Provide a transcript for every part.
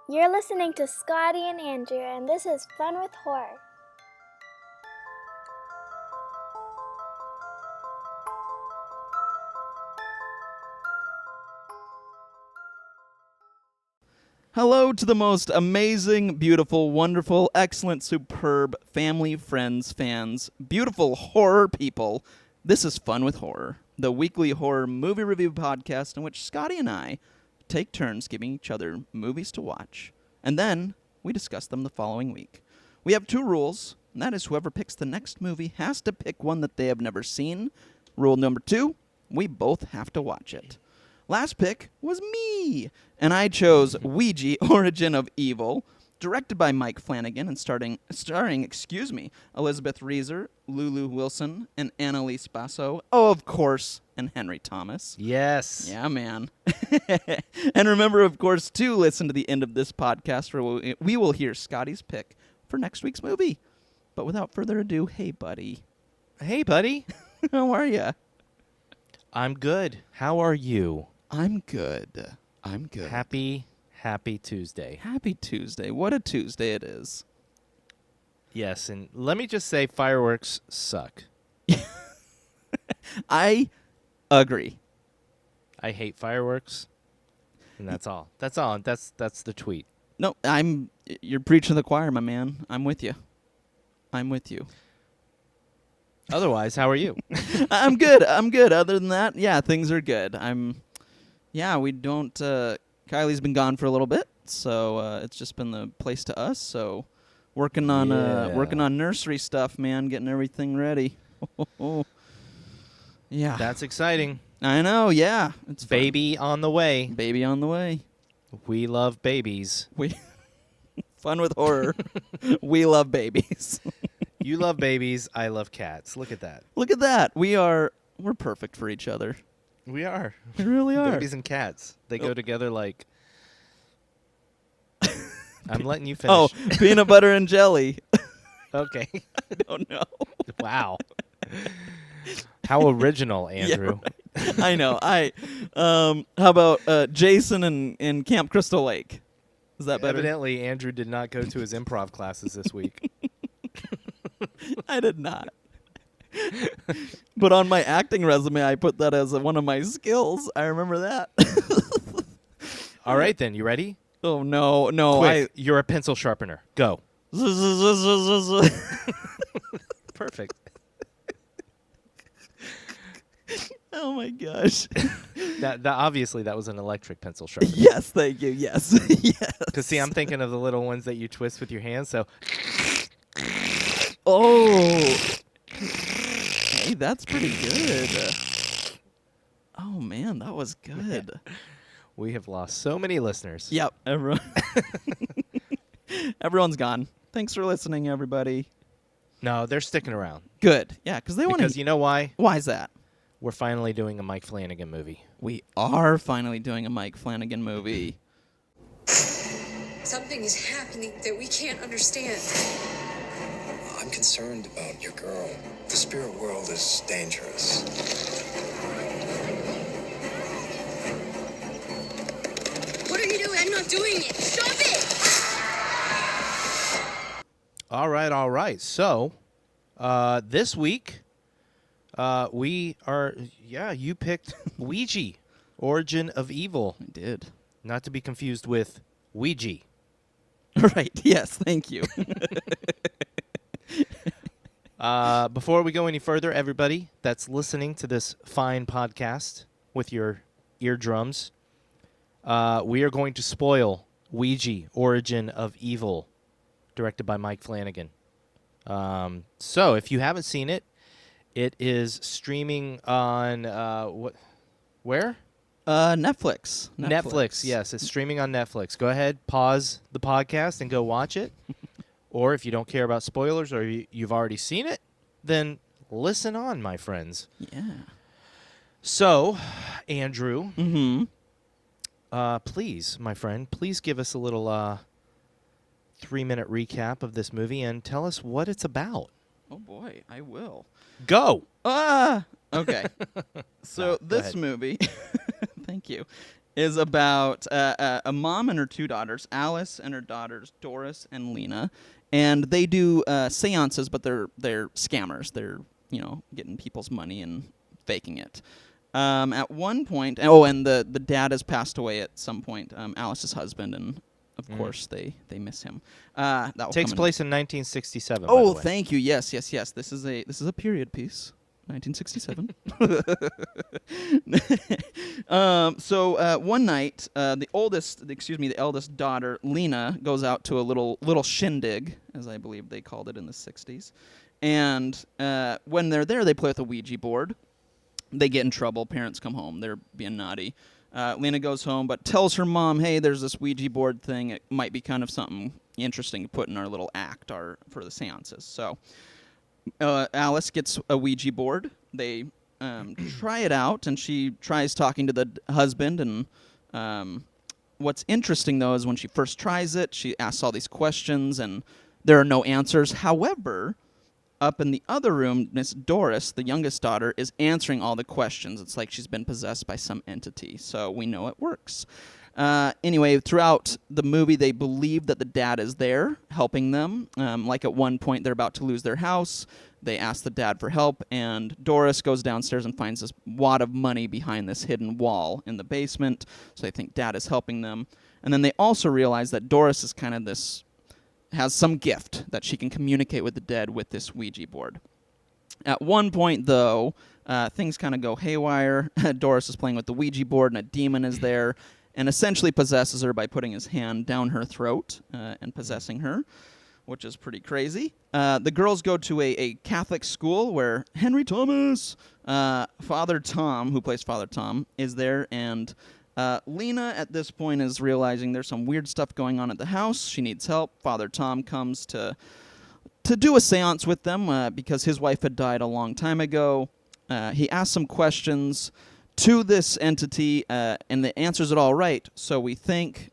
You're listening to Scotty and Andrew, and this is Fun with Horror. Hello to the most amazing, beautiful, wonderful, excellent, superb family, friends, fans, beautiful horror people. This is Fun with Horror, the weekly horror movie review podcast in which Scotty and I take turns giving each other movies to watch, and then we discuss them the following week. We have two rules, and that is whoever picks the next movie has to pick one that they have never seen. Rule number 2, we both have to watch it. Last pick was me, and I chose Ouija, Origin of Evil, directed by Mike Flanagan and starring Elizabeth Reaser, Lulu Wilson, and Annalise Basso. Oh, of course, and Henry Thomas. Yes. Yeah, man. And remember, of course, to listen to the end of this podcast where we will hear Scotty's pick for next week's movie. But without further ado, hey, buddy. Hey, buddy. How are you? I'm good. How are you? I'm good. Happy Tuesday. Happy Tuesday. What a Tuesday it is. Yes, and let me just say fireworks suck. I agree. I hate fireworks. And that's all. That's all. That's the tweet. No, you're preaching to the choir, my man. I'm with you. Otherwise, how are you? I'm good. Other than that, yeah, things are good. We don't, Kylie's been gone for a little bit, so it's just been the place to us, so working on nursery stuff, man, getting everything ready. Yeah. That's exciting. I know, yeah. It's fun. Baby on the way. Baby on the way. We love babies. Fun with horror. We love babies. You love babies. I love cats. Look at that. Look at that. We're perfect for each other. We are. We really are. Babies and cats. They go together like... I'm letting you finish. Oh, peanut butter and jelly. Okay. I don't know. Wow. How original, Andrew. Yeah, right. I know. How about Jason in Camp Crystal Lake? Is that better? Evidently, Andrew did not go to his improv classes this week. I did not. But on my acting resume, I put that as one of my skills. I remember that. All right, then. You ready? Oh, no. Quick, you're a pencil sharpener. Go. Perfect. Oh, my gosh. Obviously, that was an electric pencil sharpener. Yes, thank you. Yes. Yes. Because, see, I'm thinking of the little ones that you twist with your hands, so... Oh. Hey, that's pretty good. Oh, man, that was good. We have lost so many listeners. Yep. Everyone's gone. Thanks for listening, everybody. No, they're sticking around. Good. Yeah, because they want to... Because you know why? Why is that? We're finally doing a Mike Flanagan movie. We are finally doing a Mike Flanagan movie. Something is happening that we can't understand. I'm concerned about your girl. The spirit world is dangerous. What are you doing? I'm not doing it. Stop it! All right. So, this week, you picked Ouija, Origin of Evil. I did. Not to be confused with Ouija. Right. Yes, thank you. Before we go any further, everybody that's listening to this fine podcast with your eardrums, we are going to spoil Ouija, Origin of Evil, directed by Mike Flanagan. So if you haven't seen it, it is streaming on where? Netflix. Netflix, yes. It's streaming on Netflix. Go ahead, pause the podcast, and go watch it. Or if you don't care about spoilers or you've already seen it, then listen on, my friends. Yeah. So, Andrew, Mm-hmm. Please, my friend, please give us a little 3-minute recap of this movie and tell us what it's about. Oh, boy, I will. Go! Okay. So No, this movie, thank you, is about a mom and her two daughters, Alice and her daughters, Doris and Lena, and they do seances, but they're scammers. They're getting people's money and faking it. At one point, and the dad has passed away at some point. Alice's husband, and of course they miss him. That will Takes come place in 1967. by Oh, the way. thank you. Yes. This is a period piece. 1967. So one night, the eldest daughter, Lena, goes out to a little shindig, as I believe they called it in the 60s. And when they're there, they play with a Ouija board. They get in trouble. Parents come home. They're being naughty. Lena goes home, but tells her mom, hey, there's this Ouija board thing. It might be kind of something interesting to put in our little act for the seances. So Alice gets a Ouija board. They try it out, and she tries talking to the husband. And what's interesting, though, is when she first tries it, she asks all these questions, and there are no answers. However, up in the other room, Miss Doris, the youngest daughter, is answering all the questions. It's like she's been possessed by some entity, so we know it works. Anyway, throughout the movie, they believe that the dad is there helping them. Like at one point, they're about to lose their house. They ask the dad for help, and Doris goes downstairs and finds this wad of money behind this hidden wall in the basement, so they think dad is helping them. And then they also realize that Doris is kind of has some gift that she can communicate with the dead with this Ouija board. At one point, though, things kind of go haywire. Doris is playing with the Ouija board, and a demon is there and essentially possesses her by putting his hand down her throat and possessing her, which is pretty crazy. The girls go to a Catholic school where Henry Thomas, Father Tom, who plays Father Tom, is there, and Lena, at this point, is realizing there's some weird stuff going on at the house. She needs help. Father Tom comes to do a seance with them because his wife had died a long time ago. He asks some questions to this entity, and the answers it all right. So we think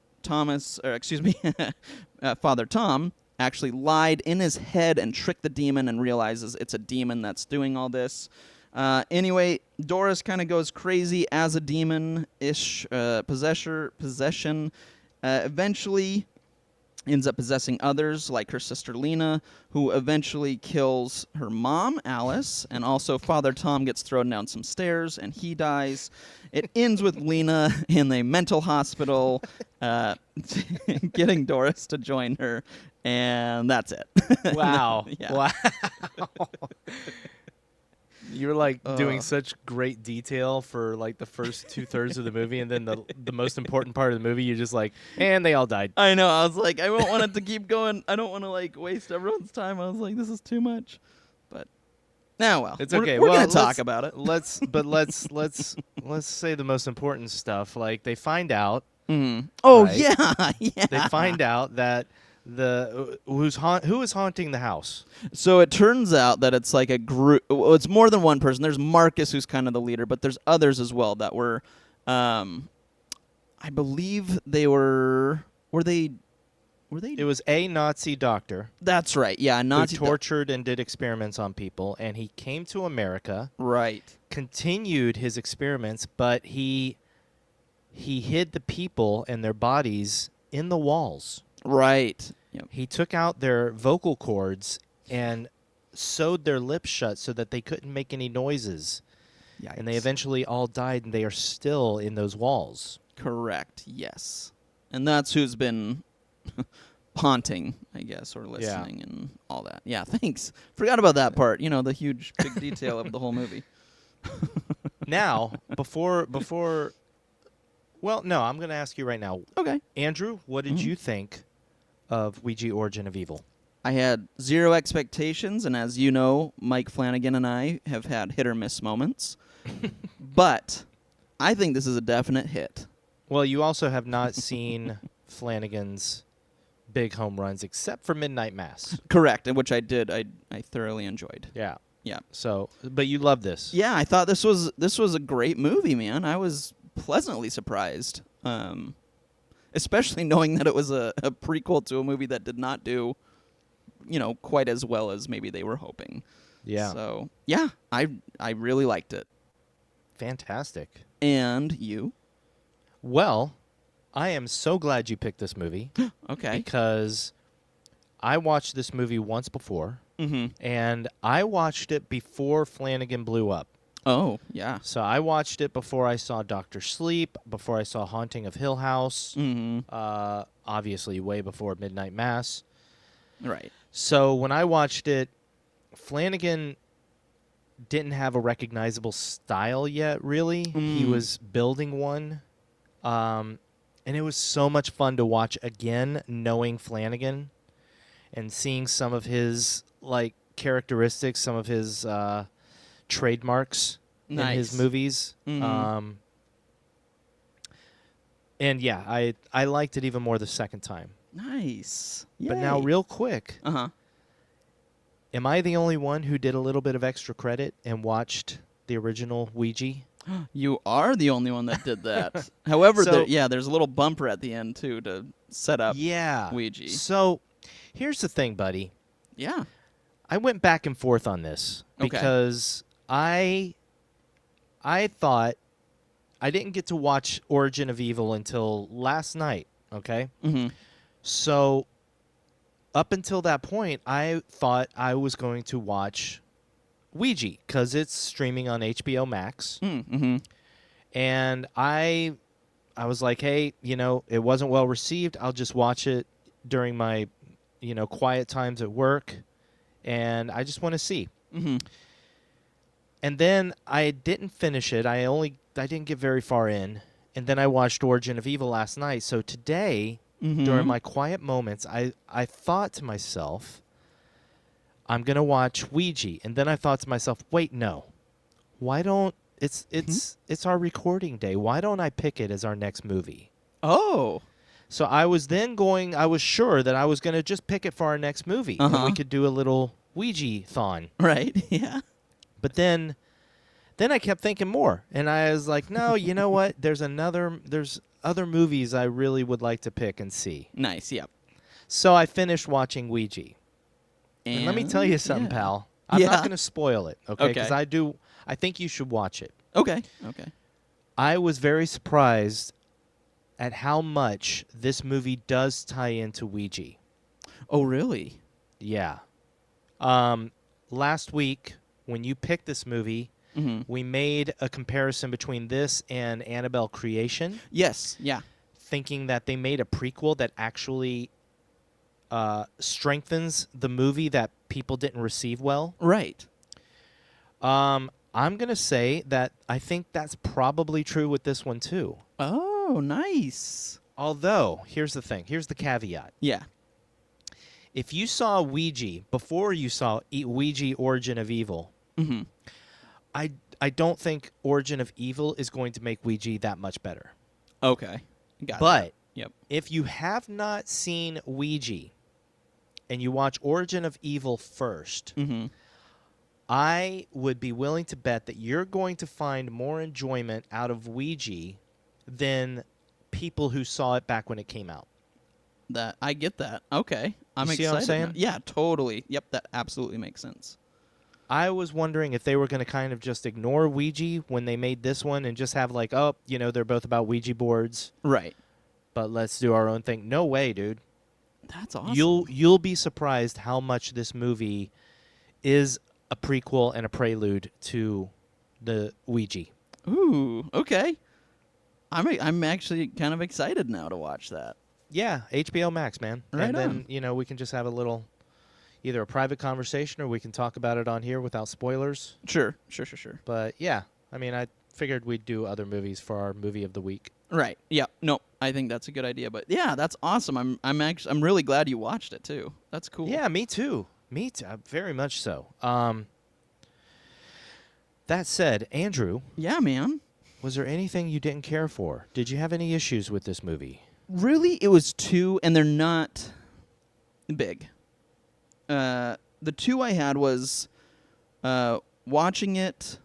Father Tom actually lied in his head and tricked the demon and realizes it's a demon that's doing all this. Anyway, Doris kind of goes crazy as a demon-ish possession. Eventually ends up possessing others, like her sister Lena, who eventually kills her mom, Alice, and also Father Tom gets thrown down some stairs, and he dies. It ends with Lena in a mental hospital, getting Doris to join her, and that's it. Wow. Yeah. Wow. You're like doing such great detail for like the first 2/3 of the movie, and then the most important part of the movie, you're just like, and they all died. I know. I was like, I don't want it to keep going. I don't want to like waste everyone's time. I was like, this is too much. But well, It's okay. We're well, gonna talk about it. Let's say the most important stuff. Like they find out. Mm. Oh Right. yeah. They find out that who is haunting the house. So it turns out that it's like a group. Well, it's more than one person. There's Marcus, who's kind of the leader, but there's others as well that were. I believe they were. Were they? It was a Nazi doctor. That's right. Yeah, a Nazi who tortured and did experiments on people, and he came to America. Right. Continued his experiments, but he hid the people and their bodies in the walls. Right. Yep. He took out their vocal cords and sewed their lips shut so that they couldn't make any noises. Yikes. And they eventually all died, and they are still in those walls. Correct. Yes. And that's who's been haunting, I guess, or listening and all that. Yeah, thanks. Forgot about that part. You know, the huge, big detail of the whole movie. Now, before well, no, I'm going to ask you right now. Okay. Andrew, what did you think of Ouija Origin of Evil? I had zero expectations, and as you know, Mike Flanagan and I have had hit or miss moments. But I think this is a definite hit. Well, you also have not seen Flanagan's big home runs except for Midnight Mass. Correct, and which I did. I thoroughly enjoyed. Yeah. Yeah. So, but you love this. Yeah, I thought this was a great movie, man. I was pleasantly surprised, especially knowing that it was a prequel to a movie that did not do, quite as well as maybe they were hoping. Yeah. So yeah, I really liked it. Fantastic. And you? Well, I am so glad you picked this movie Okay. because I watched this movie once before, Mm-hmm. and I watched it before Flanagan blew up. Oh, yeah. So I watched it before I saw Doctor Sleep, before I saw Haunting of Hill House, Mm-hmm. obviously way before Midnight Mass. Right. So when I watched it, Flanagan didn't have a recognizable style yet, really. He was building one. And it was so much fun to watch again, knowing Flanagan and seeing some of his like characteristics, some of his trademarks in his Nice. movies. Mhm. And yeah, I liked it even more the second time. Nice. But now, Yay. real quick, Uh-huh. am I the only one who did a little bit of extra credit and watched the original Ouija? You are the only one that did that. However, So- there's a little bumper at the end, too, to set up Yeah. Ouija. So here's the thing, buddy. Yeah. I went back and forth on this Okay. because I thought I didn't get to watch Origin of Evil until last night, okay? Mm-hmm. So up until that point, I thought I was going to watch Ouija because it's streaming on HBO Max. Mm-hmm. And I was like, hey, it wasn't well received. I'll just watch it during my, quiet times at work. And I just want to see. Mm-hmm. And then I didn't finish it. I didn't get very far in. And then I watched Origin of Evil last night. So today, Mm-hmm. during my quiet moments, I thought to myself, I'm going to watch Ouija. And then I thought to myself, wait, no. Why don't it's our recording day. Why don't I pick it as our next movie? Oh. So I was sure that I was going to just pick it for our next movie. And Uh-huh. we could do a little Ouija-thon. Right. Yeah. But then I kept thinking more, and I was like, no, you know what? There's other movies I really would like to pick and see. Nice. Yep. So I finished watching Ouija. And let me tell you something, yeah. pal. I'm not Yeah. going to spoil it, okay? Okay. Because I think you should watch it. Okay. Okay. I was very surprised at how much this movie does tie into Ouija. Oh, really? Yeah. Last week, when you picked this movie, Mm-hmm. we made a comparison between this and Annabelle Creation, Yes. Yeah. thinking that they made a prequel that actually strengthens the movie that people didn't receive well. Right. I'm going to say that I think that's probably true with this one, too. Oh, nice. Although, here's the thing. Here's the caveat. Yeah. If you saw Ouija before you saw Ouija Origin of Evil, Mm-hmm. I don't think Origin of Evil is going to make Ouija that much better. Okay. Got But that. Yep. if you have not seen Ouija and you watch Origin of Evil first, Mm-hmm. I would be willing to bet that you're going to find more enjoyment out of Ouija than people who saw it back when it came out. That I get that. Okay. I'm You see excited. what I'm saying? now. Yeah, totally. Yep, that absolutely makes sense. I was wondering if they were going to kind of just ignore Ouija when they made this one and just have like, oh, they're both about Ouija boards, Right. but let's do our own thing. No way, dude. That's awesome. You'll be surprised how much this movie is a prequel and a prelude to the Ouija. Ooh, okay. I'm actually kind of excited now to watch that. Yeah, HBO Max, man. Right and then, we can just have a little, either a private conversation or we can talk about it on here without spoilers. Sure. But yeah, I mean, I figured we'd do other movies for our movie of the week. Right. Yeah. No, I think that's a good idea. But yeah, that's awesome. I'm really glad you watched it too. That's cool. Yeah, me too. Very much so. That said, Andrew, Yeah, man. was there anything you didn't care for? Did you have any issues with this movie? Really, it was two, and they're not big. The two I had was watching it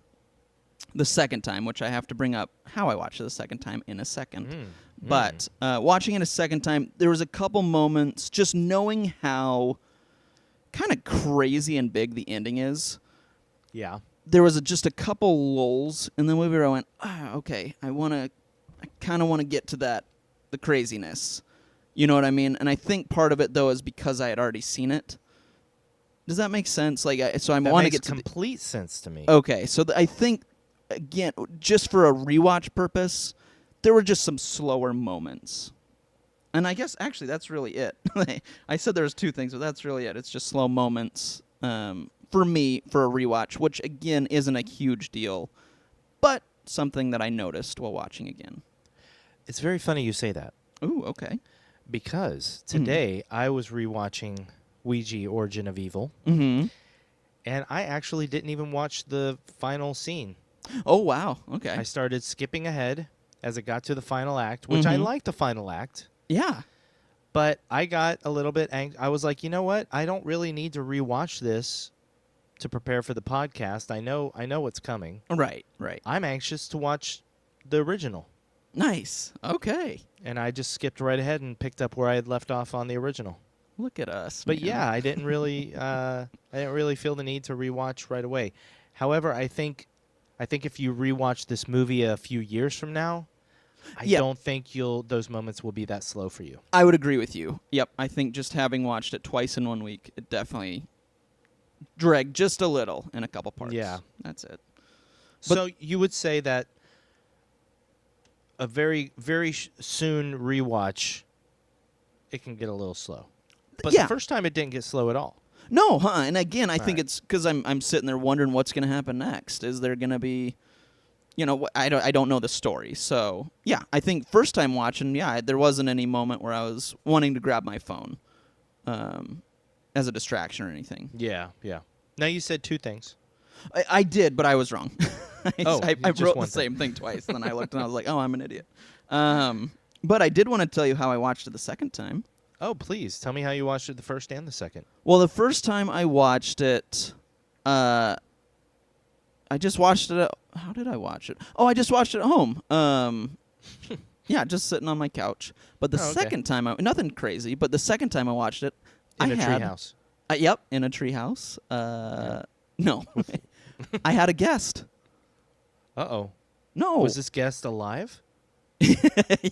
the second time, which I have to bring up how I watched it the second time in a second. But watching it a second time, there was a couple moments just knowing how kind of crazy and big the ending is. Yeah. There was just a couple lulls in the movie where I went, okay, I want to I kind of want to get to the craziness. You know what I mean? And I think part of it though is because I had already seen it. Does that make sense? Like, so I want to get to complete sense to me. Okay, so I think again, just for a rewatch purpose, there were just some slower moments. And I guess actually that's really it. I said there was two things, but that's really it. It's just slow moments for me for a rewatch, which again isn't a huge deal, but something that I noticed while watching again. It's very funny you say that. Ooh, okay. Because today I was rewatching Ouija: Origin of Evil, Mm-hmm. and I actually didn't even watch the final scene. Oh, wow. Okay. I started skipping ahead as it got to the final act, which I liked the final act. Yeah. But I got a little bit angry. I was like, you know what? I don't really need to rewatch this to prepare for the podcast. I know what's coming. Right. I'm anxious to watch the original. Nice. Okay. And I just skipped right ahead and picked up where I had left off on the original. Look at us. But man. yeah, I didn't really feel the need to rewatch right away. However, I think if you rewatch this movie a few years from now, I don't think those moments will be that slow for you. I would agree with you. Yep. I think just having watched it twice in 1 week, it definitely dragged just a little in a couple parts. Yeah. That's it. So you would say that a very, very soon rewatch, it can get a little slow. But Yeah. the first time it didn't get slow at all. No, huh? And again, I think right. it's because I'm sitting there wondering what's going to happen next. Is there going to be, I don't know the story. So yeah, I think first time watching, there wasn't any moment where I was wanting to grab my phone, as a distraction or anything. Yeah. Now you said two things. I did, but I was wrong. I just wrote the one same thing twice, and then I looked and I was like, oh, I'm an idiot. But I did want to tell you how I watched it the second time. Oh, please tell me how you watched it the first and the second. Well, the first time I watched it, I just watched it. How did I watch it? Oh, I just watched it at home. Yeah, just sitting on my couch. But the second time, nothing crazy. But the second time I watched it, In a treehouse. Yep, in a treehouse. No, I had a guest. Uh-oh. No, Was this guest alive?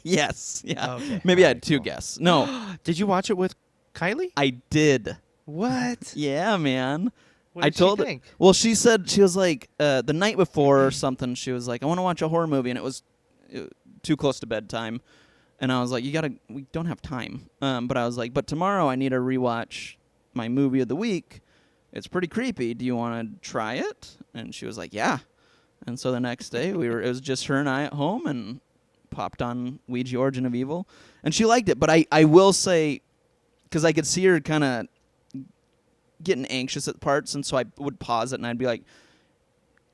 yes, yeah. Okay. Maybe I Alright, had two cool. guests. No, Did you watch it with Kylie? I did. What? Yeah, man. What I did told she her. think? Well, she said she was like the night before or something. She was like, "I want to watch a horror movie," and it was too close to bedtime. And I was like, we don't have time. But I was like, but tomorrow I need to rewatch my movie of the week. It's pretty creepy. Do you want to try it? And she was like, yeah. And so the next day it was just her and I at home and popped on Ouija: Origin of Evil, and she liked it. But I will say, because I could see her kind of getting anxious at parts, and so I would pause it and I'd be like,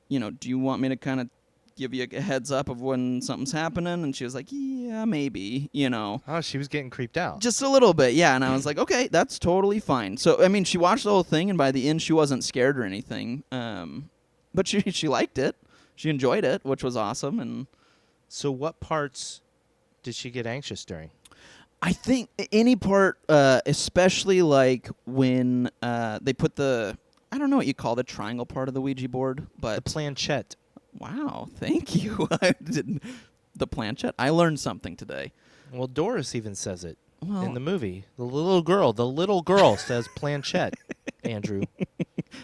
do you want me to kind of give you a heads up of when something's happening? And she was like, yeah, maybe, Oh, she was getting creeped out. just a little bit. Yeah. And I was like, okay, that's totally fine. So, I mean, she watched the whole thing, and by the end she wasn't scared or anything. But she liked it. She enjoyed it, which was awesome. And So what parts did she get anxious during? I think any part, especially like when they put I don't know what you call the triangle part of the Ouija board, but The planchette. wow, thank you. The planchette. I learned something today. Well, Doris even says it Well, in the movie. The little girl says planchette, Andrew.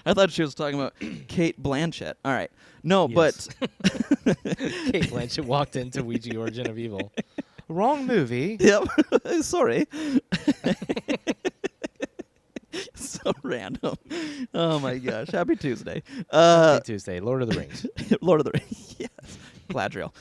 I thought she was talking about Kate Blanchett. All right. No, Yes. but Kate Blanchett walked into Ouija: Origin of Evil. Wrong movie. yep. Sorry. So random. Oh my gosh. Happy Tuesday. Happy Tuesday, Lord of the Rings. Lord of the Rings. Yes. Gladriel.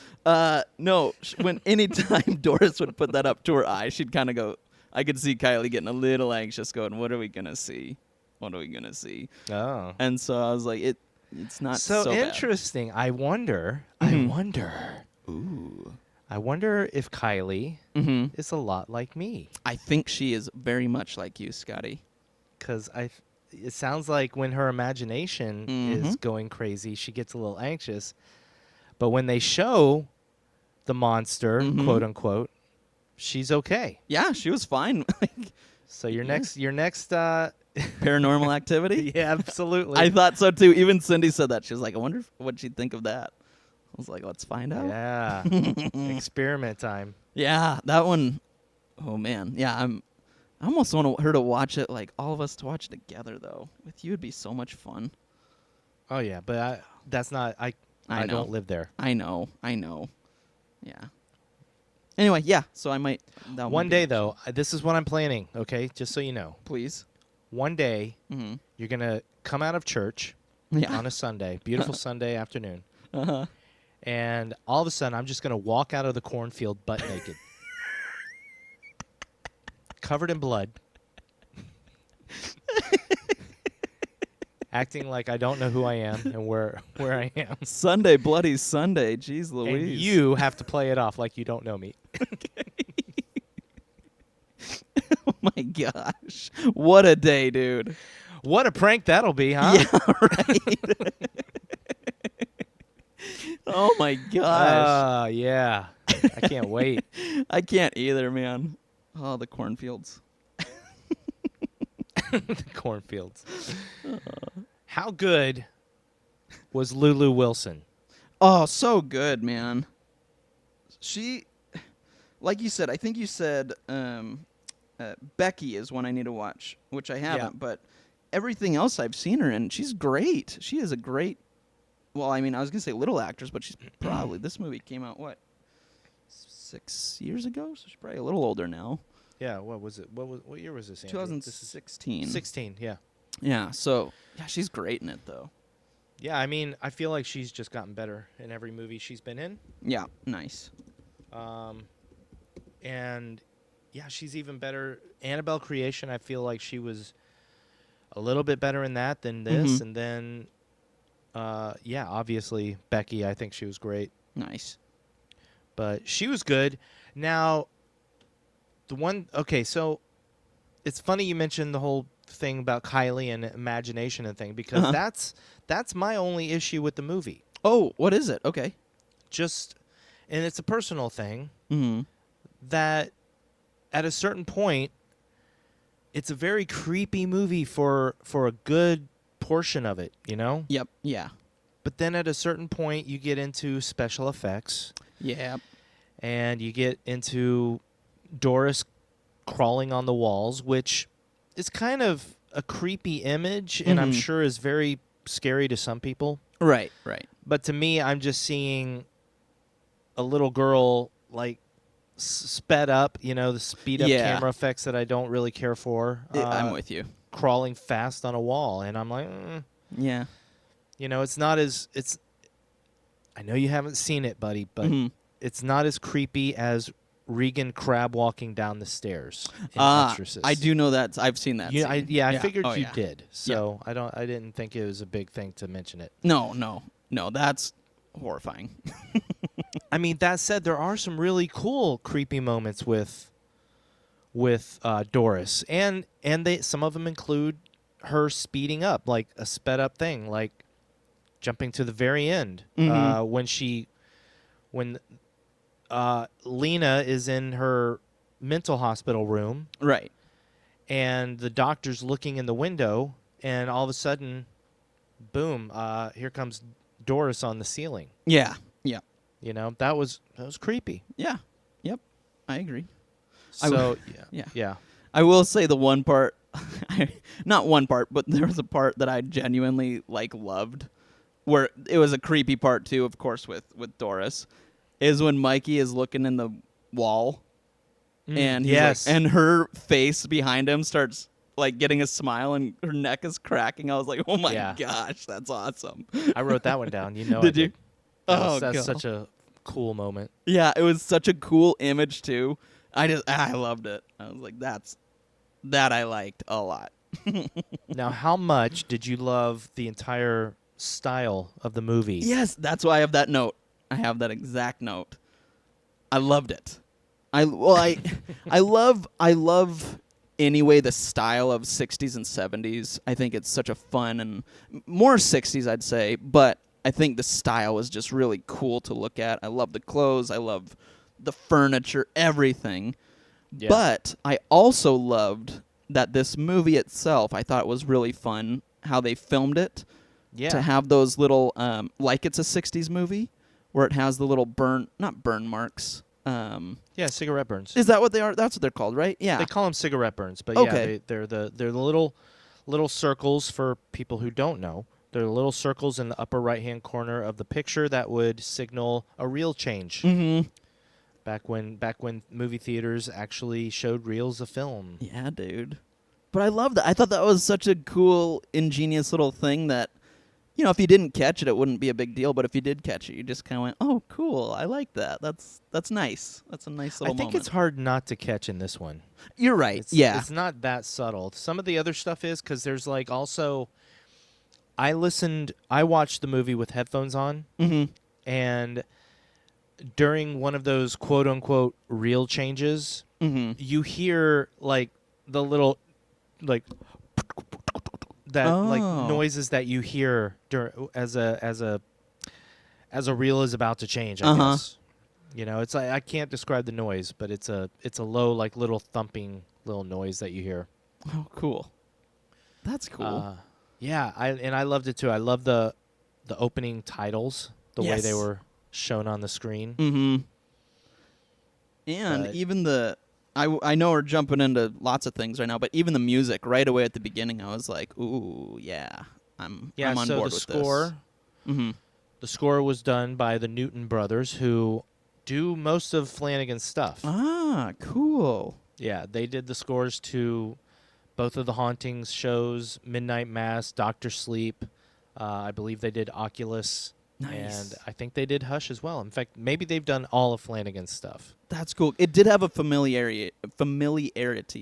No, when anytime Doris would put that up to her eye, she'd kind of go, I could see Kylie getting a little anxious going, what are we going to see? What are we going to see? Oh. And so I was like, it's not so bad. interesting. I wonder. Ooh. I wonder if Kylie Mm-hmm. is a lot like me. I think she is very much like you, Scotty. Because it sounds like when her imagination is Mhm. going crazy, she gets a little anxious. But when they show the monster, Mhm. quote unquote, she's okay. Yeah, she was fine. So your Yeah. next Paranormal Activity? yeah, absolutely. I thought so too. Even Cindy said that. She was like, I wonder what she'd think of that. was like, let's find out. Yeah. Experiment time. Yeah, that one. Oh man, yeah. I almost want her to watch it, like all of us to watch it together though. With you, it'd be so much fun. Oh yeah, but that's not. I know. don't live there. I know. Yeah. Anyway, yeah. So I might. One day though, this is what I'm planning. Okay, just so you know. Please. One day, Mm-hmm. you're gonna come out of church on a Sunday, beautiful Sunday afternoon, and all of a sudden, I'm just gonna walk out of the cornfield butt naked, covered in blood, acting like I don't know who I am and where I am. Sunday, bloody Sunday. Jeez Louise. And you have to play it off like you don't know me. Oh my gosh. What a day, dude. What a prank that'll be, huh? Yeah, right. Oh my gosh. Yeah. I can't wait. I can't either, man. Oh, the cornfields. The cornfields. How good was Lulu Wilson? Oh, so good, man. She, like you said, I think you said Becky is one I need to watch, which I haven't, Yeah. but everything else I've seen her in, she's great. She is a great, well, I mean, I was going to say little actress, but she's probably, this movie came out, 6 years ago? So she's probably a little older now. Yeah, what was it? What year was this? Andrew? 2016. 16, yeah. Yeah, so, yeah, she's great in it, though. Yeah, I mean, I feel like she's just gotten better in every movie she's been in. Yeah, nice. And, yeah, she's even better. Annabelle Creation, I feel like she was a little bit better in that than this. Mhm. And then, yeah, obviously, Becky, I think she was great. Nice. But she was good. Now, so it's funny you mentioned the whole thing about Kylie and imagination and thing, because that's my only issue with the movie. Oh, what is it? Okay. And it's a personal thing, Mm-hmm. that at a certain point, it's a very creepy movie for a good portion of it, you know? Yep. Yeah. But then at a certain point, you get into special effects, Yeah. and you get into Doris crawling on the walls, which is kind of a creepy image, and I'm Mhm. sure is very scary to some people. Right. Right. But to me, I'm just seeing a little girl, like, sped up, the speed up Yeah. camera effects that I don't really care for. I'm with you. Crawling fast on a wall, and I'm like, Yeah. it's not as, I know you haven't seen it, buddy, but Mhm. it's not as creepy as Regan crab walking down the stairs in Exorcist. I do know that. I've seen that. I scene. I figured Oh, you yeah. did. So I didn't think it was a big thing to mention it. No. That's horrifying. I mean, that said, there are some really cool creepy moments with Doris, and some of them include her speeding up, like a sped up thing, like jumping to the very end, Mhm. when Lena is in her mental hospital room, Right. and the doctor's looking in the window, and all of a sudden, boom, here comes Doris on the ceiling. Yeah. Yeah. That was creepy. Yeah. Yep. I agree. So Yeah. yeah. I will say the one part, not one part, but there was a part that I genuinely loved, where it was a creepy part too, of course, with Doris, is when Mikey is looking in the wall, and he's yes, and her face behind him starts getting a smile, and her neck is cracking. I was like, oh my Yeah. gosh, that's awesome. I wrote that one down. Did I you? did. Oh, That's God. such a cool moment. Yeah, it was such a cool image too. I loved it. I was like, that I liked a lot. Now, how much did you love the entire style of the movie? Yes, that's why I have that note. I have that exact note. I loved it. I love anyway the style of 60s and 70s. I think it's such a fun and more 60s, I'd say, but I think the style was just really cool to look at. I love the clothes. I love the furniture, everything. Yeah. But I also loved that this movie itself, I thought was really fun how they filmed it. Yeah. To have those little, like it's a 60s movie, where it has the little not burn marks. Yeah, cigarette burns. Is that what they are? That's what they're called, right? Yeah. They call them cigarette burns, but Okay. yeah, they're the little circles for people who don't know. They're little circles in the upper right-hand corner of the picture that would signal a reel change. Mm-hmm. Back when movie theaters actually showed reels of film. Yeah, dude. But I love that. I thought that was such a cool, ingenious little thing that, you know, if you didn't catch it, it wouldn't be a big deal. But if you did catch it, you just kind of went, "Oh, cool! I like that. That's nice. That's a nice little I think moment." it's hard not to catch in this one. You're right. It's not that subtle. Some of the other stuff is because there's like also. I watched the movie with headphones on, Mm-hmm. and during one of those quote unquote reel changes, Mm-hmm. you hear like the little like that like Oh. noises that you hear as a reel is about to change. I Uh-huh. guess you know it's like I can't describe the noise, but it's a low like little thumping little noise that you hear. Oh, cool. That's cool. Yeah, I loved it too. I love the opening titles, the way they Yes. were shown on the screen. Mm-hmm. And But- even I know we're jumping into lots of things right now, but even the music right away at the beginning, I was like, "Ooh, yeah, I'm on so board the with score, this." Mm-hmm. the score was done by the Newton brothers, who do most of Flanagan's stuff. Ah, cool. Yeah, they did the scores to both of the Hauntings shows, Midnight Mass, Doctor Sleep. I believe they did Oculus. Nice. And I think they did Hush as well. In fact, maybe they've done all of Flanagan's stuff. That's cool. It did have a familiarity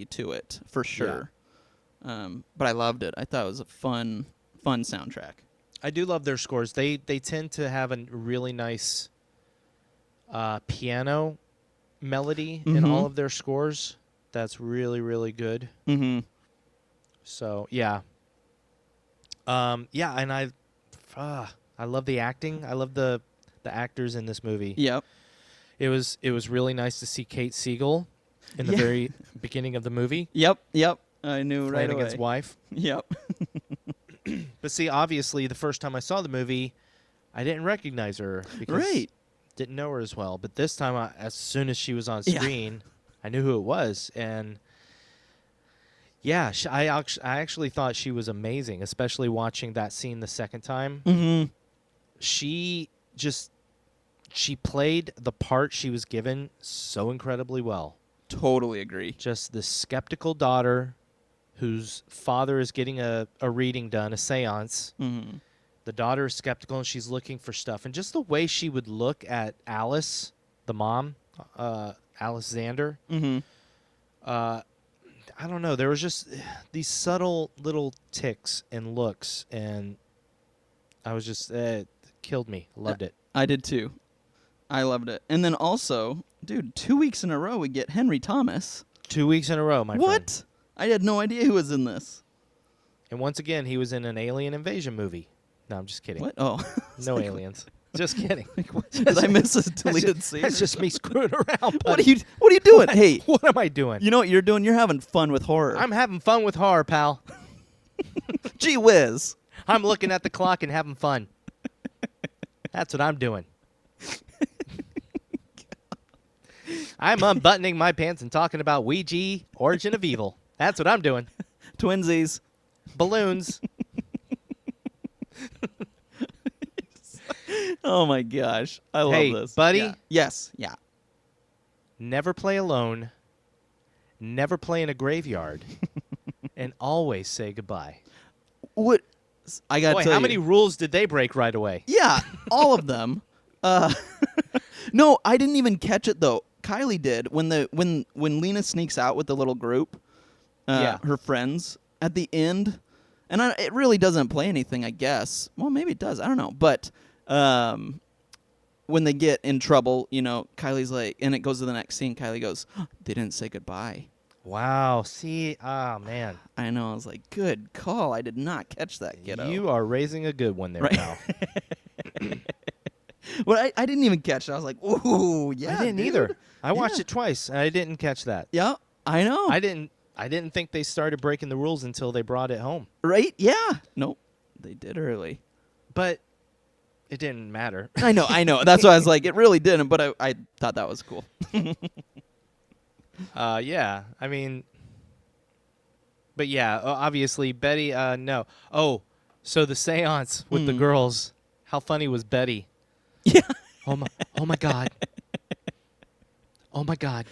to it for sure. But I loved it. I thought it was a fun soundtrack. I do love their scores. They tend to have a really nice piano melody in Mhm. all of their scores. That's really, really good. Mm-hmm. So yeah, yeah, and I love the acting. I love the actors in this movie. Yep. It was really nice to see Kate Siegel in the Yeah. very beginning of the movie. Yep. I knew right Flanagan's away. wife. Yep. But see, obviously, the first time I saw the movie, I didn't recognize her because Right. didn't know her as well. But this time, as soon as she was on Yeah. screen, I knew who it was, and yeah, I actually thought she was amazing, especially watching that scene the second time. Mm-hmm. She played the part she was given so incredibly well. Totally agree. Just the skeptical daughter whose father is getting a reading done, a seance. Mm-hmm. The daughter is skeptical and she's looking for stuff. And just the way she would look at Alice, the mom, Alice Zander, Mm-hmm. I don't know. There was just these subtle little ticks and looks, and I was just, it killed me. Loved it. I did too. I loved it. And then also, dude, 2 weeks in a row we get Henry Thomas. 2 weeks in a row, my friend. What? I had no idea who was in this. And once again, he was in an alien invasion movie. No, I'm just kidding. What? Oh. No aliens. Just kidding. Did I miss a deleted scene? That's just me screwing around. What are buddy. you doing? Hey, What am I doing? you know what you're doing? You're having fun with horror. I'm having fun with horror, pal. Gee whiz. I'm looking at the clock and having fun. That's what I'm doing. I'm unbuttoning my pants and talking about Ouija, Origin of Evil. That's what I'm doing. Twinsies. Balloons. Oh my gosh. I love Hey, this. buddy. Yeah. Yes. Yeah. Never play alone. Never play in a graveyard. And always say goodbye. What? I got to Boy, tell how you. many rules did they break right away? Yeah, all of them. No, I didn't even catch it though. Kylie did when Lena sneaks out with the little group, Yeah. her friends at the end, and it really doesn't play anything, I guess. Well, maybe it does. I don't know. But when they get in trouble, you know, Kylie's like, and it goes to the next scene. Kylie goes, "They didn't say goodbye." Wow. See, man. I know. I was like, "Good call." I did not catch that, kiddo. You are raising a good one there, Right. pal. Well, I didn't even catch it. I was like, "Ooh, yeah." I didn't dude." either. I watched Yeah. it twice, and I didn't catch that. Yeah, I know. I didn't think they started breaking the rules until they brought it home. Right? Yeah. Nope. They did early. But It didn't matter. I know. That's why I was like, it really didn't, but I thought that was cool. Yeah, I mean, but yeah, obviously Betty. No. Oh, so the séance with the girls. How funny was Betty? Yeah. Oh my! Oh my God! Oh my God!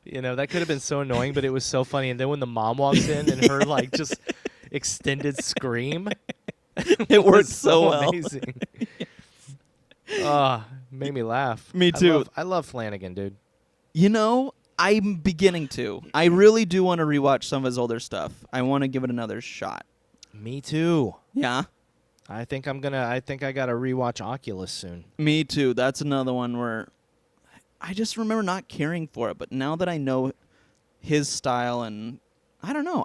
You know, that could have been so annoying, but it was so funny. And then when the mom walks in and her like just extended scream, It worked was so well. amazing. Made me laugh. Me too. I love Flanagan, dude. You know, I'm beginning to. I really do want to rewatch some of his older stuff. I want to give it another shot. Me too. Yeah. I think I gotta rewatch Oculus soon. Me too. That's another one where I just remember not caring for it, but now that I know his style and I don't know,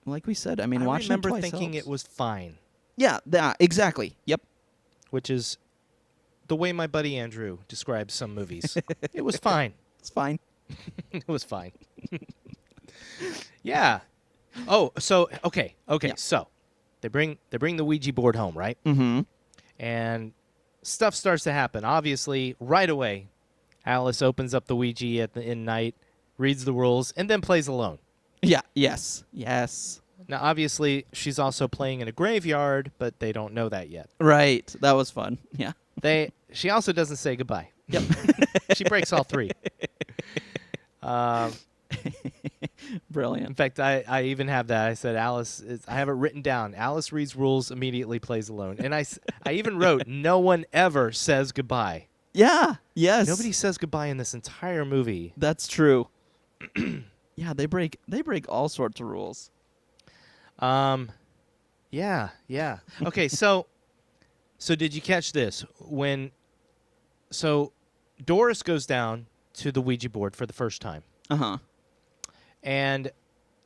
like we said, I mean, I watching remember it twice thinking helps. it was fine, Yeah, exactly. Yep. which is the way my buddy Andrew describes some movies. It was fine. It's fine. It was fine. Yeah. Oh, so okay. Yeah. So they bring the Ouija board home, right? Mm-hmm. And stuff starts to happen. Obviously, right away, Alice opens up the Ouija in night, reads the rules, and then plays alone. Yeah. Yes. Yes. Now, obviously, she's also playing in a graveyard, but they don't know that yet. Right. That was fun. Yeah. She also doesn't say goodbye. Yep. She breaks all three. Brilliant. In fact, I even have that. I said I have it written down. Alice reads rules, immediately plays alone. And I even wrote, no one ever says goodbye. Yeah. Yes. Nobody says goodbye in this entire movie. That's true. Yeah, they break all sorts of rules. Yeah. Okay, so did you catch this? So Doris goes down to the Ouija board for the first time. Uh-huh. And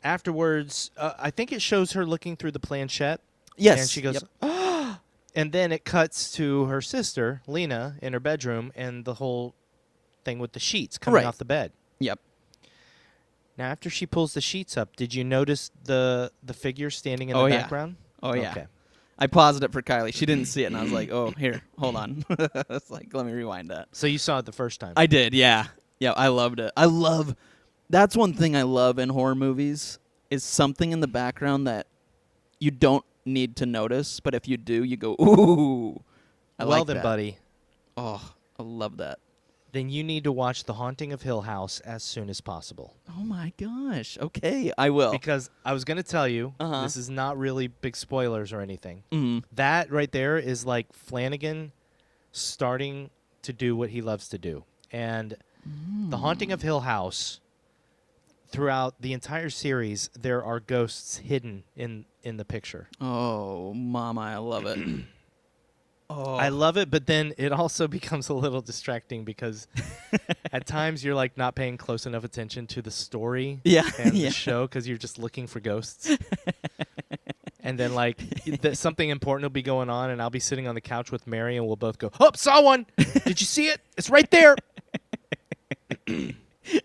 afterwards, I think it shows her looking through the planchette. Yes. And she goes, Yep. and then it cuts to her sister, Lena, in her bedroom, and the whole thing with the sheets coming Right. off the bed. Yep. Now, after she pulls the sheets up, did you notice the figure standing in Oh, the yeah. background? Oh, yeah. Okay. I paused it for Kylie. She didn't see it, and I was like, oh, here, hold on. It's like, let me rewind that. So you saw it the first time. I did, yeah. Yeah, I loved it. That's one thing I love in horror movies is something in the background that you don't need to notice, but if you do, you go, ooh. I well like then, that. buddy, Oh, I love that. then you need to watch The Haunting of Hill House as soon as possible. Oh, my gosh. Okay, I will. Because I was going to tell you, Uh-huh. this is not really big spoilers or anything. Mhm. That right there is like Flanagan starting to do what he loves to do. And The Haunting of Hill House, throughout the entire series, there are ghosts hidden in the picture. Oh, mama, I love it. Oh. I love it, but then it also becomes a little distracting because at times you're like not paying close enough attention to the story Yeah, and yeah. the show because you're just looking for ghosts. And then like something important will be going on, and I'll be sitting on the couch with Mary, and we'll both go, "Oh, saw one! Did you see it? It's right there."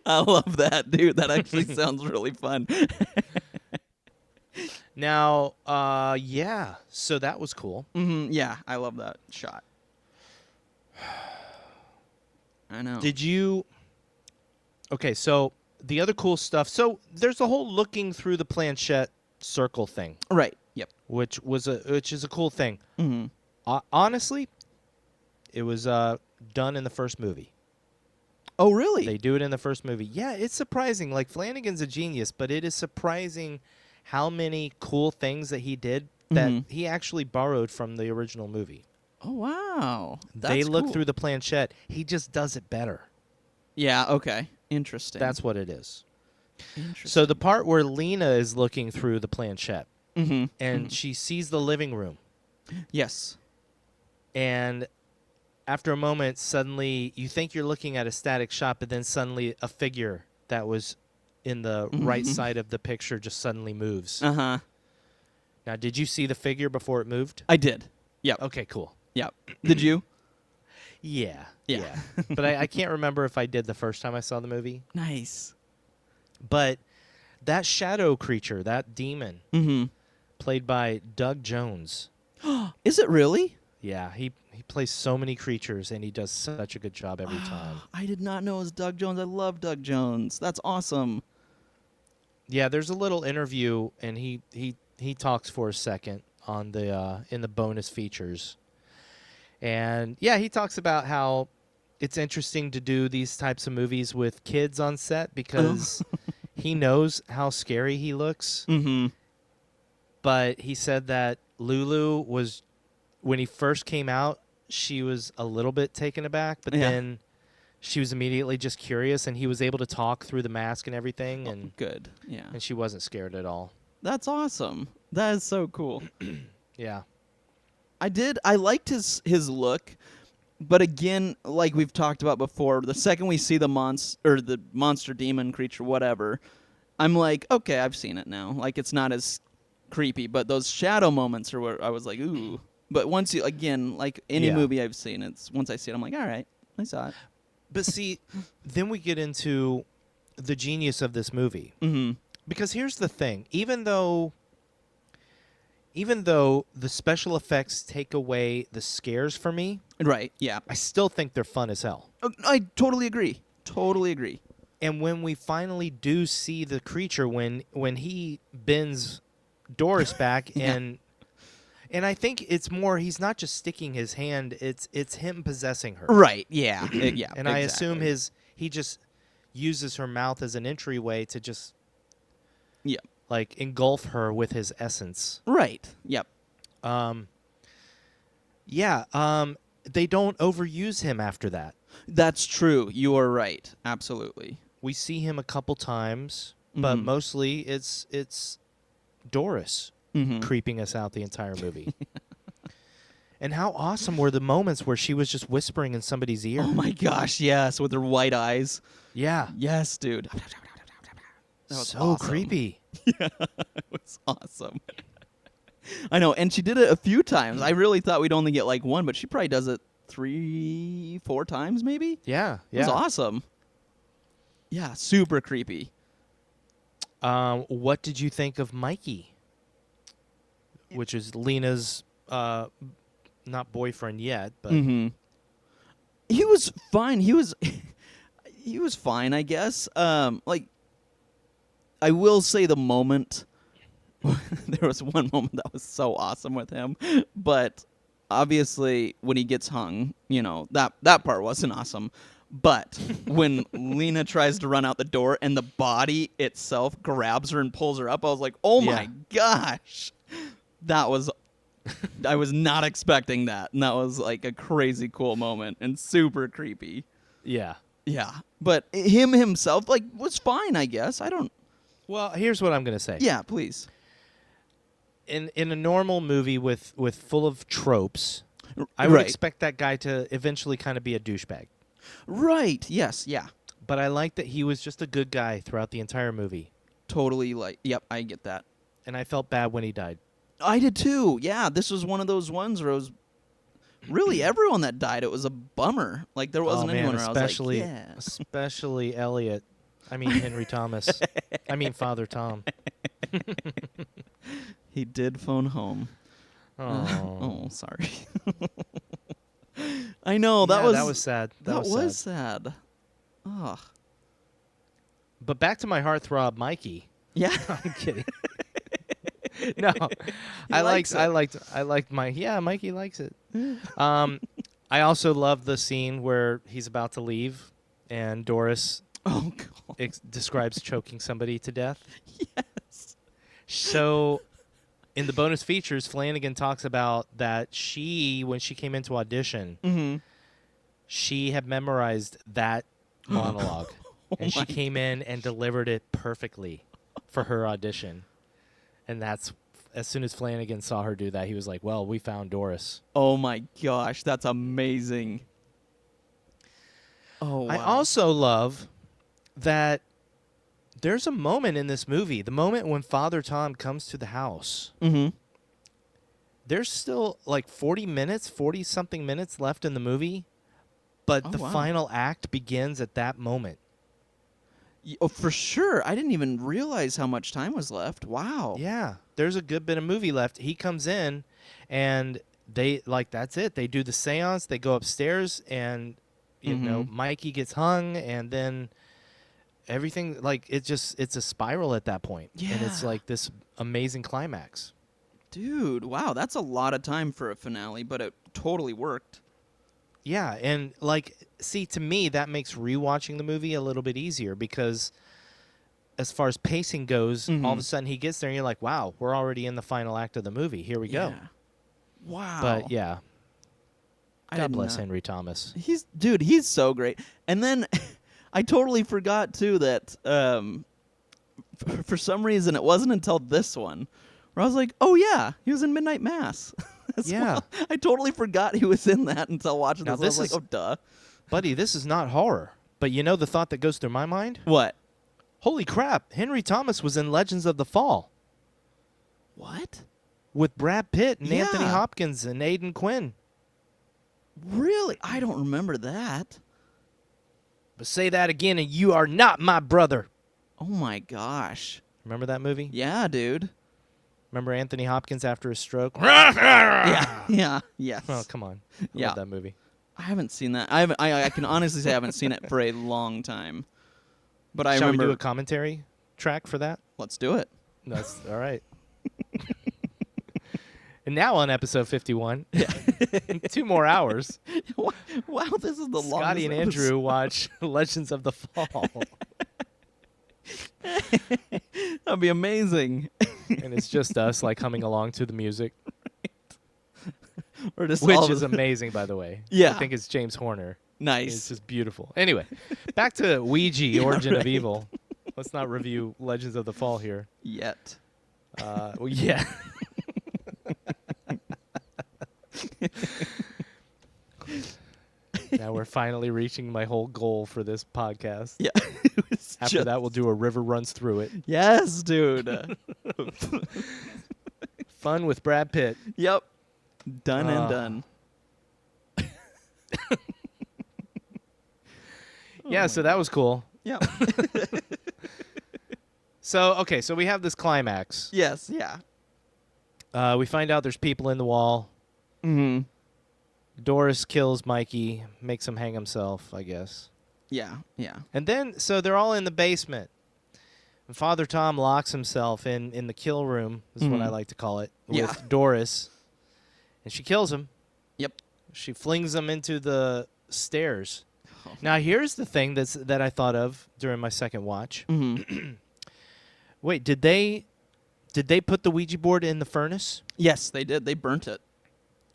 I love that, dude. That actually sounds really fun. Now, yeah, so that was cool. Yeah, I love that shot. I know. Did you? Okay, so the other cool stuff. So there's a whole looking through the planchette circle thing, Right. Yep. which is a cool thing. Mm-hmm. Honestly, it was done in the first movie. Oh, really? They do it in the first movie. Yeah, it's surprising. Like Flanagan's a genius, but it is surprising how many cool things that he did that he actually borrowed from the original movie. Oh, wow. They That's look cool. through the planchette. He just does it better. Yeah, okay. Interesting. That's what it is. interesting. So the part where Lena is looking through the planchette Mm-hmm. and she sees the living room, Yes. and after a moment, suddenly you think you're looking at a static shot, but then suddenly a figure that was in the right side of the picture just suddenly moves. Uh-huh. Now, did you see the figure before it moved? I did. Yep. Okay, cool. Yep. Did you? Yeah. Yeah. But I can't remember if I did the first time I saw the movie. Nice. But that shadow creature, that demon, Mm-hmm. played by Doug Jones, Is it really? Yeah, he plays so many creatures, and he does such a good job every time. I did not know it was Doug Jones. I love Doug Jones. That's awesome. Yeah, there's a little interview, and he talks for a second on the in the bonus features. And yeah, he talks about how it's interesting to do these types of movies with kids on set because he knows how scary he looks. Mm-hmm. But he said that Lulu was, when he first came out, she was a little bit taken aback, but then she was immediately just curious, and he was able to talk through the mask and everything, and Good. Yeah. and she wasn't scared at all. That's awesome. That is so cool. Yeah. I liked his look, but again, like we've talked about before, the second we see the monster demon creature, whatever, I'm like, okay, I've seen it now. Like, it's not as creepy, but those shadow moments are where I was like, ooh. But once you, again, like any movie I've seen, it's once I see it, I'm like, all right, I saw it. But see, then we get into the genius of this movie. Mm-hmm. Because here's the thing, even though the special effects take away the scares for me, Right, yeah. I still think they're fun as hell. I totally agree. Totally agree. And when we finally do see the creature, when he bends Doris back, and I think it's more, he's not just sticking his hand, it's him possessing her. Right, yeah. Yeah. And I assume he just uses her mouth as an entryway to just like engulf her with his essence. Right. Yep. They don't overuse him after that. That's true. You are right. Absolutely. We see him a couple times, but mostly it's Doris creeping us out the entire movie. And how awesome were the moments where she was just whispering in somebody's ear? Oh my gosh, yes, with her white eyes. Yeah. Yes, dude. That was so awesome. creepy. Yeah, it was awesome. I know, and she did it a few times. I really thought we'd only get like one, but she probably does it 3-4 times maybe. Yeah, It was awesome. Yeah, super creepy. What did you think of Mikey? Which is Lena's not boyfriend yet, but He was fine. He was fine, I guess. Like, I will say the moment there was one moment that was so awesome with him, but obviously when he gets hung, you know, that part wasn't awesome. But when Lena tries to run out the door and the body itself grabs her and pulls her up, I was like, oh my gosh. I was not expecting that. And that was like a crazy cool moment and super creepy. yeah. Yeah. But him himself, like, was fine, I guess. Well, here's what I'm going to say. Yeah, please. In a normal movie with full of tropes, I would expect that guy to eventually kind of be a douchebag. Right. Yes. Yeah. But I like that he was just a good guy throughout the entire movie. Totally. Yep, I get that. And I felt bad when he died. I did too. Yeah, this was one of those ones where it was really everyone that died. It was a bummer. Like, there wasn't anyone where I was like, yeah. Especially Elliot. I mean, Henry Thomas. I mean, Father Tom. He did phone home. Oh, sorry. I know that was sad. That was sad. Ugh. But back to my heartthrob, Mikey. Yeah, I'm kidding. No, I liked Mikey. Yeah, Mikey likes it. I also love the scene where he's about to leave, and Doris describes choking somebody to death. Yes. So, in the bonus features, Flanagan talks about that when she came into audition, she had memorized that monologue, and she came in and delivered it perfectly for her audition. And that's, as soon as Flanagan saw her do that, he was like, well, we found Doris. Oh my gosh, that's amazing. Oh, wow. I also love that there's a moment in this movie, the moment when Father Tom comes to the house. There's still like 40-something minutes left in the movie, but the final act begins at that moment. Oh, for sure. I didn't even realize how much time was left. Wow. Yeah, there's a good bit of movie left. He comes in, and that's it. They do the seance. They go upstairs, and you know, Mikey gets hung, and then everything it's a spiral at that point. And it's Yeah. like this amazing climax. Dude, wow, that's a lot of time for a finale, but it totally worked. Yeah, and see, to me, that makes rewatching the movie a little bit easier because as far as pacing goes, all of a sudden he gets there and you're like, wow, we're already in the final act of the movie. Here we go. Wow. But yeah, I God did bless not- Henry Thomas. He's so great. And then I totally forgot too that for some reason it wasn't until this one where I was like, oh yeah, he was in Midnight Mass. as Yeah. well. I totally forgot he was in that until watching Now this. I was this like, oh duh. Buddy, this is not horror. But you know the thought that goes through my mind? What? Holy crap, Henry Thomas was in Legends of the Fall What? with Brad Pitt and Anthony Yeah. Hopkins and Aidan Quinn. Really? I don't remember that. But say that again and you are not my brother. Oh my gosh. Remember that movie? Yeah, dude. Remember Anthony Hopkins after his stroke? Yeah. Yeah. Yes. Oh, come on. I Yeah. love that movie. I haven't seen that. I can honestly say I haven't seen it for a long time. But I Shall remember. we do a commentary track for that? Let's do it. That's all right. And now on episode 51, in 2 more hours, Wow, this is the longest. Scotty and Andrew watch Legends of the Fall. That'd be amazing. And it's just us humming along to the music, Or just which all is of- amazing, by the way. Yeah. I think it's James Horner. nice. It's just beautiful. Anyway, back to Ouija, Yeah, Origin of right. Evil. Let's not review Legends of the Fall here. Yet. Well, yeah. Now we're finally reaching my whole goal for this podcast. Yeah. It was After just- that, we'll do A River Runs Through It. Yes, dude. Fun with Brad Pitt. Yep. Done and Ah. done. Yeah, so that was cool. Yep. So we have this climax. Yes. Yeah. We find out there's people in the wall. Mm-hmm. Doris kills Mikey, makes him hang himself, I guess. Yeah. Yeah. And then, so they're all in the basement. And Father Tom locks himself in the kill room, is what I like to call it, with Yeah. Doris. And she kills him. Yep. She flings him into the stairs. Now, here's the thing that I thought of during my second watch. Mm-hmm. Wait, did they put the Ouija board in the furnace? Yes, they did. They burnt it.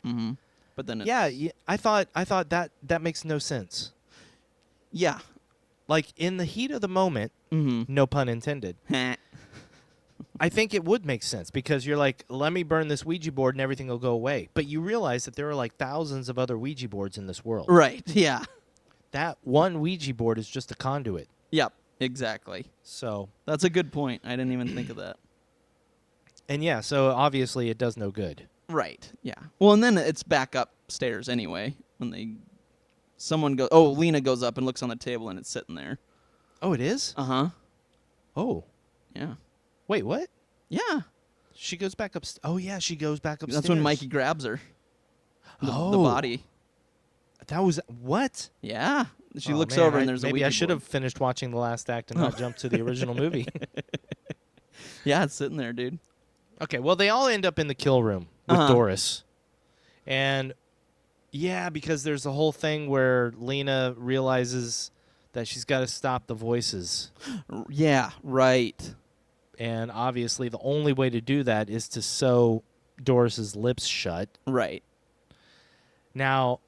Mm-hmm. But then. Yeah, I thought that makes no sense. Yeah. Like, in the heat of the moment, Mm-hmm. no pun intended, I think it would make sense because you're like, let me burn this Ouija board and everything will go away. But you realize that there are thousands of other Ouija boards in this world. Right. Yeah. That one Ouija board is just a conduit. Yep. Exactly. So, That's a good point. I didn't even think of that. and yeah, so obviously it does no good. Right. Yeah. Well, and then it's back upstairs anyway when someone goes. Oh, Lena goes up and looks on the table and it's sitting there. Oh, it is? Uh huh. Oh. Yeah. Wait, what? Yeah. She goes back up. Oh, yeah, she goes back upstairs. That's when Mikey grabs her. The Oh. body. That was what? Yeah. She Oh, looks man, over and there's a maybe Ouija I should board. have finished watching the last act and not jumped to the original movie. Yeah, it's sitting there, dude. Okay, well, they all end up in the kill room with Uh-huh. Doris. And, yeah, because there's the whole thing where Lena realizes that she's got to stop the voices. Yeah. Right. And obviously the only way to do that is to sew Doris's lips shut. Right. Now,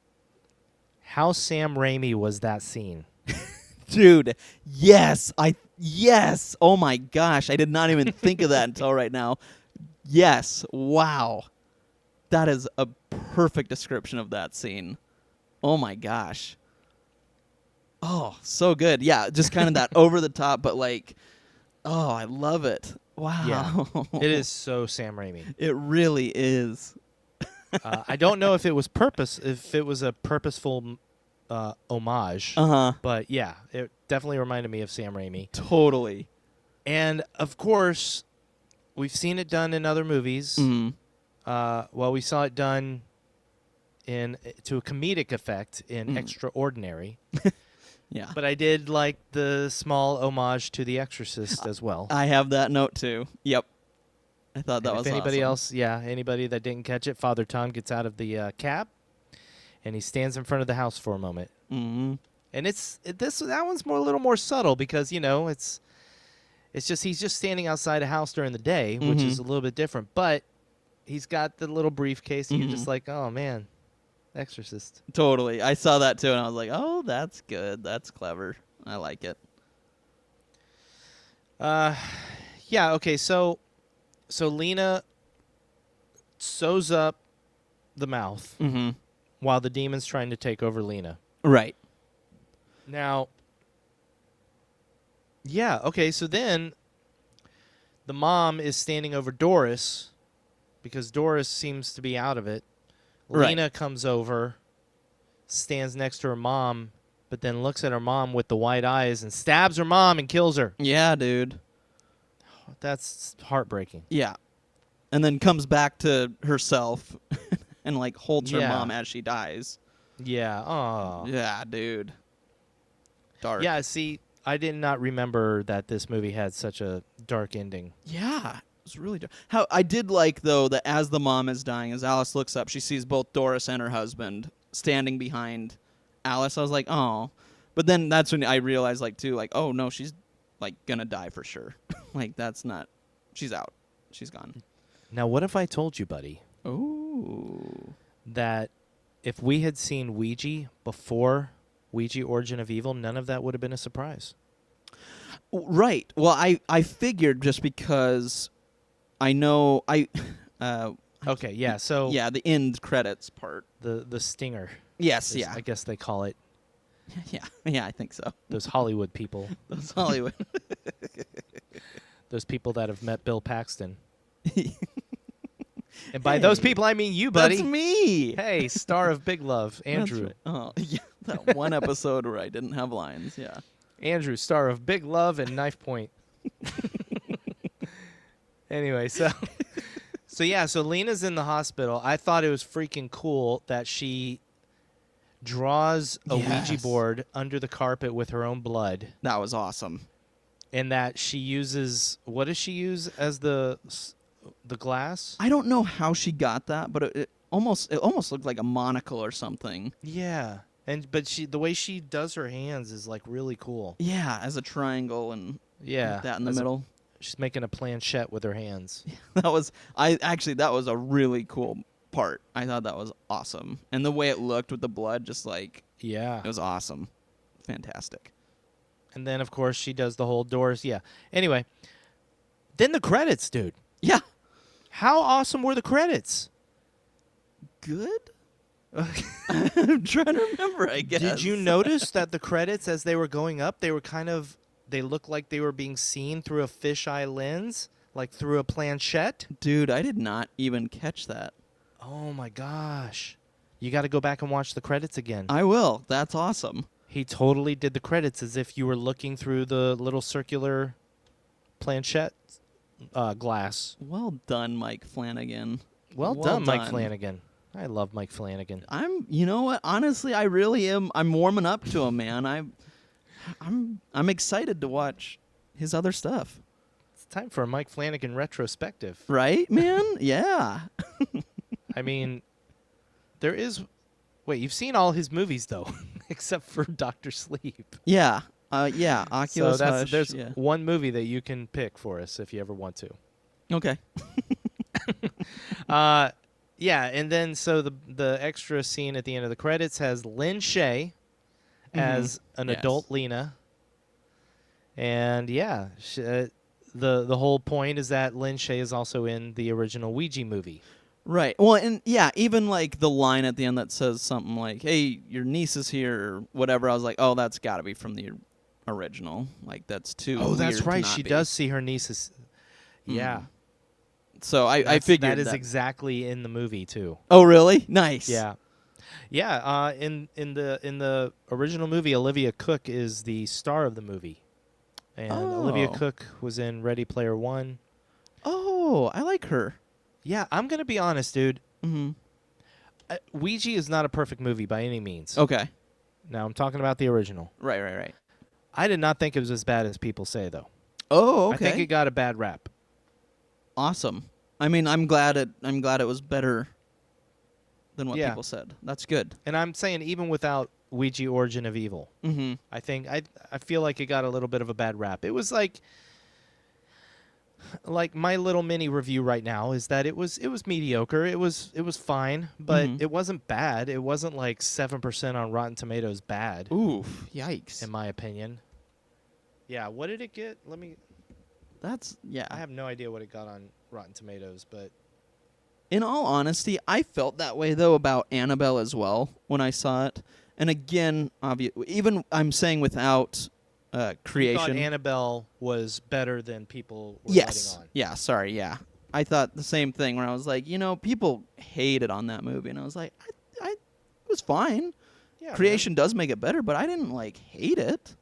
how Sam Raimi was that scene? Dude, yes. Yes. Oh my gosh. I did not even think of that until right now. Yes. Wow. That is a perfect description of that scene. Oh my gosh. Oh, so good. Yeah, just kind of that over the top, but oh, I love it. Wow. Yeah. It is so Sam Raimi. It really is. I don't know if it was a purposeful homage, but yeah, it definitely reminded me of Sam Raimi. Totally. And of course, we've seen it done in other movies. Mm. Well, we saw it done to a comedic effect in Extraordinary. Yeah. But I did like the small homage to The Exorcist as well. I have that note too. Yep. I thought that And was if anybody awesome. else, anybody that didn't catch it, Father Tom gets out of the cab, and he stands in front of the house for a moment. Mm-hmm. And that one's a little more subtle because it's just he's just standing outside a house during the day, which is a little bit different. But he's got the little briefcase, and you're just like, oh man, Exorcist. Totally. I saw that too, and I was like, oh, that's good. That's clever. I like it. Yeah. Okay. So Lena sews up the mouth Mm-hmm. while the demon's trying to take over Lena. Right. Now, yeah, okay, so then the mom is standing over Doris because Doris seems to be out of it. Right. Lena comes over, stands next to her mom, but then looks at her mom with the white eyes and stabs her mom and kills her. Yeah, dude. That's heartbreaking. Yeah. And then comes back to herself and like holds her Yeah. mom as she dies. Yeah, oh. Yeah, dude. Dark. Yeah, see, I did not remember that this movie had such a dark ending. Yeah. It was really dark. How I did like though that as the mom is dying, as Alice looks up, she sees both Doris and her husband standing behind Alice. I was like, oh. But then that's when I realized like too, like, oh no, she's like gonna die for sure. Like that's not she's out. She's gone. Now, what if I told you, buddy, Ooh. that if we had seen Ouija before Ouija Origin of Evil, none of that would have been a surprise. Right. Well, I figured just because I know Okay, yeah, so yeah, the end credits part. the stinger. Yes, is, yeah. I guess they call it. Yeah. Yeah, I think so. Those Hollywood people. Those Hollywood. Those people that have met Bill Paxton. And by those people, I mean you, buddy. That's me. Hey, star of Big Love, That's Andrew. right. Oh, yeah. That one episode where I didn't have lines. Yeah. Andrew, star of Big Love and Knife Point. Anyway, so Lena's in the hospital. I thought it was freaking cool that she draws a Ouija Yes. board under the carpet with her own blood, That was awesome. and that she uses, what does she use as the glass? I don't know how she got that, but it almost looked like a monocle or something. Yeah. But the way she does her hands is like really cool. Yeah, as a triangle and Yeah. that in the as a- middle. she's making a planchette with her hands. That was that was a really cool part. I thought that was awesome. And the way it looked with the blood, just like Yeah. it was awesome. Fantastic. And then of course she does the whole Doris. Yeah. Anyway, then the credits, dude. Yeah. How awesome were the credits? Good? I'm trying to remember, I guess. Did you notice that the credits, as they were going up, they looked like they were being seen through a fisheye lens, like through a planchette? Dude, I did not even catch that. Oh my gosh. You got to go back and watch the credits again. I will. That's awesome. He totally did the credits as if you were looking through the little circular planchette glass. Well done, Mike Flanagan. Well done, Mike Flanagan. I love Mike Flanagan. You know what? Honestly, I really am. I'm warming up to him, man. I'm excited to watch his other stuff. It's time for a Mike Flanagan retrospective. Right, man? Yeah. I mean, there is... Wait, you've seen all his movies, though, except for Dr. Sleep. Yeah. Yeah. Oculus So Hush. there's Yeah. one movie that you can pick for us if you ever want to. Okay. Yeah, and then so the extra scene at the end of the credits has Lynn Shay as an Yes. adult Lena. And yeah, the whole point is that Lynn Shay is also in the original Ouija movie. Right. Well, and yeah, even like the line at the end that says something like, "Hey, your niece is here," or whatever. I was like, "Oh, that's got to be from the original." Like that's too. Oh, that's weird to right. not She be. does see her nieces. Yeah. So I That's- figured that is exactly in the movie too. Oh, really? Nice. Yeah. Yeah, in the original movie, Olivia Cooke is the star of the movie. And Olivia Oh. Cooke was in Ready Player One. Oh, I like her. Yeah, I'm going to be honest, dude. Mm-hmm. Ouija is not a perfect movie by any means. Okay. Now I'm talking about the original. Right. I did not think it was as bad as people say, though. Oh, okay. I think it got a bad rap. Awesome. I mean, I'm glad it was better than what people said. That's good. And I'm saying even without Ouija Origin of Evil, I think I feel like it got a little bit of a bad rap. It was like my little mini review right now is that it was mediocre. It was fine, but it wasn't bad. It wasn't like 7% on Rotten Tomatoes bad. Oof, yikes. In my opinion. Yeah, what did it get? I have no idea what it got on Rotten Tomatoes, but in all honesty, I felt that way though about Annabelle as well when I saw it. And again, even I'm saying without creation. You thought Annabelle was better than people were yes. letting on. Yeah, sorry, yeah. I thought the same thing where I was like, people hated on that movie. And I was like, it was fine. Yeah, Creation does make it better, but I didn't, hate it.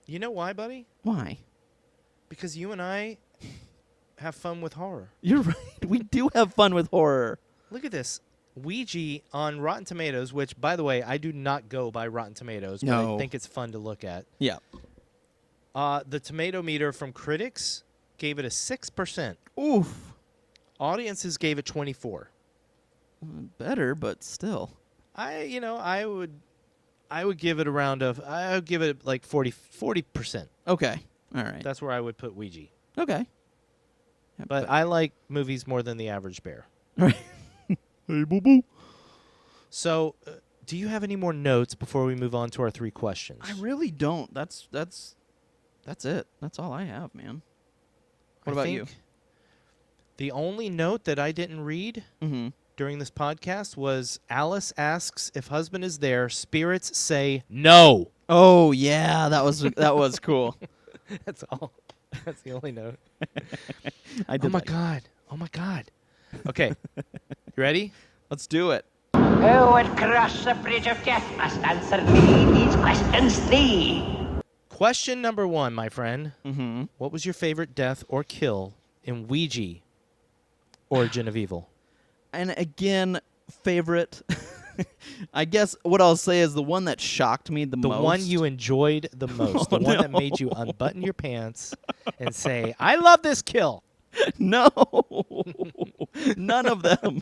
You know why, buddy? Why? Because you and I have fun with horror. You're right. We do have fun with horror. Look at this. Ouija on Rotten Tomatoes, which, by the way, I do not go by Rotten Tomatoes, but I think it's fun to look at. Yeah. The tomato meter from critics gave it a 6%. Oof. Audiences gave it 24. Better, but still. I would give it I would give it like 40%. Okay. All right. That's where I would put Ouija. Okay. Yeah, but I like movies more than the average bear. Right. Hey, boo-boo. So, do you have any more notes before we move on to our 3 questions? I really don't. That's it. That's all I have, man. What about you? The only note that I didn't read during this podcast was Alice asks if husband is there. Spirits say no. Oh yeah, that was cool. That's all. That's the only note. I did. Oh my god. Okay. You ready? Let's do it. Who would cross the bridge of death must answer me these questions 3. Question number 1, my friend. Mm-hmm. What was your favorite death or kill in Ouija, Origin of Evil? And again, favorite. I guess what I'll say is the one that shocked me the most. The one you enjoyed the most. The one that made you unbutton your pants and say, I love this kill. No. None of them.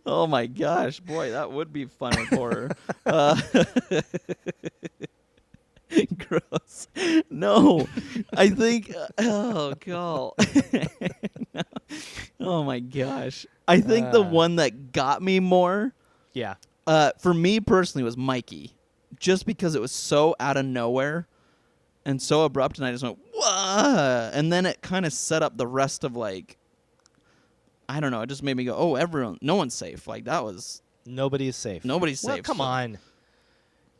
Oh my gosh, boy, that would be fun with horror. Gross. No, I think. Oh god. No. Oh my gosh. I think the one that got me more. Yeah. For me personally, was Mikey, just because it was so out of nowhere and so abrupt, and I just went, "Whoa!" And then it kind of set up the rest of I don't know. It just made me go, "Oh, no one's safe." That was nobody is safe. Nobody's safe. Well, come on.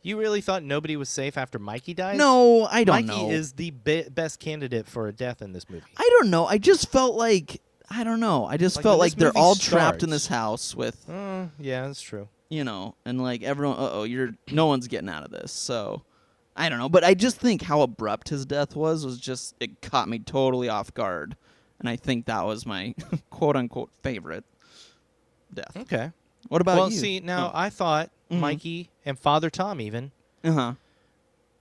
You really thought nobody was safe after Mikey died? No, I don't know. Mikey is the best candidate for a death in this movie. I don't know. I just felt I don't know. I just felt like they're all trapped in this house with. Yeah, that's true. And everyone. No one's getting out of this. So, I don't know. But I just think how abrupt his death was just it caught me totally off guard, and I think that was my quote unquote favorite death. Okay. What about you? Well, see, now I thought Mikey and Father Tom even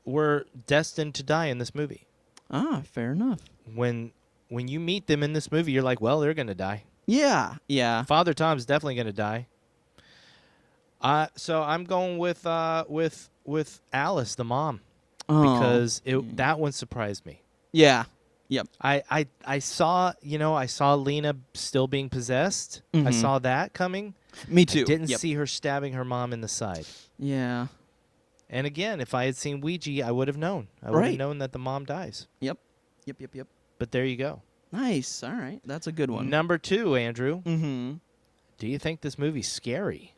were destined to die in this movie. Ah, fair enough. When you meet them in this movie, you're like, well, they're going to die. Yeah, yeah. Father Tom's definitely going to die. So I'm going with Alice, the mom, because that one surprised me. Yeah. Yep. I saw Lena still being possessed. I saw that coming. Me too. I didn't see her stabbing her mom in the side. Yeah. And again, if I had seen Ouija, I would have known. I would have known that the mom dies. Yep. But there you go. Nice. All right. That's a good one. Number 2, Andrew. Mm-hmm. Do you think this movie's scary?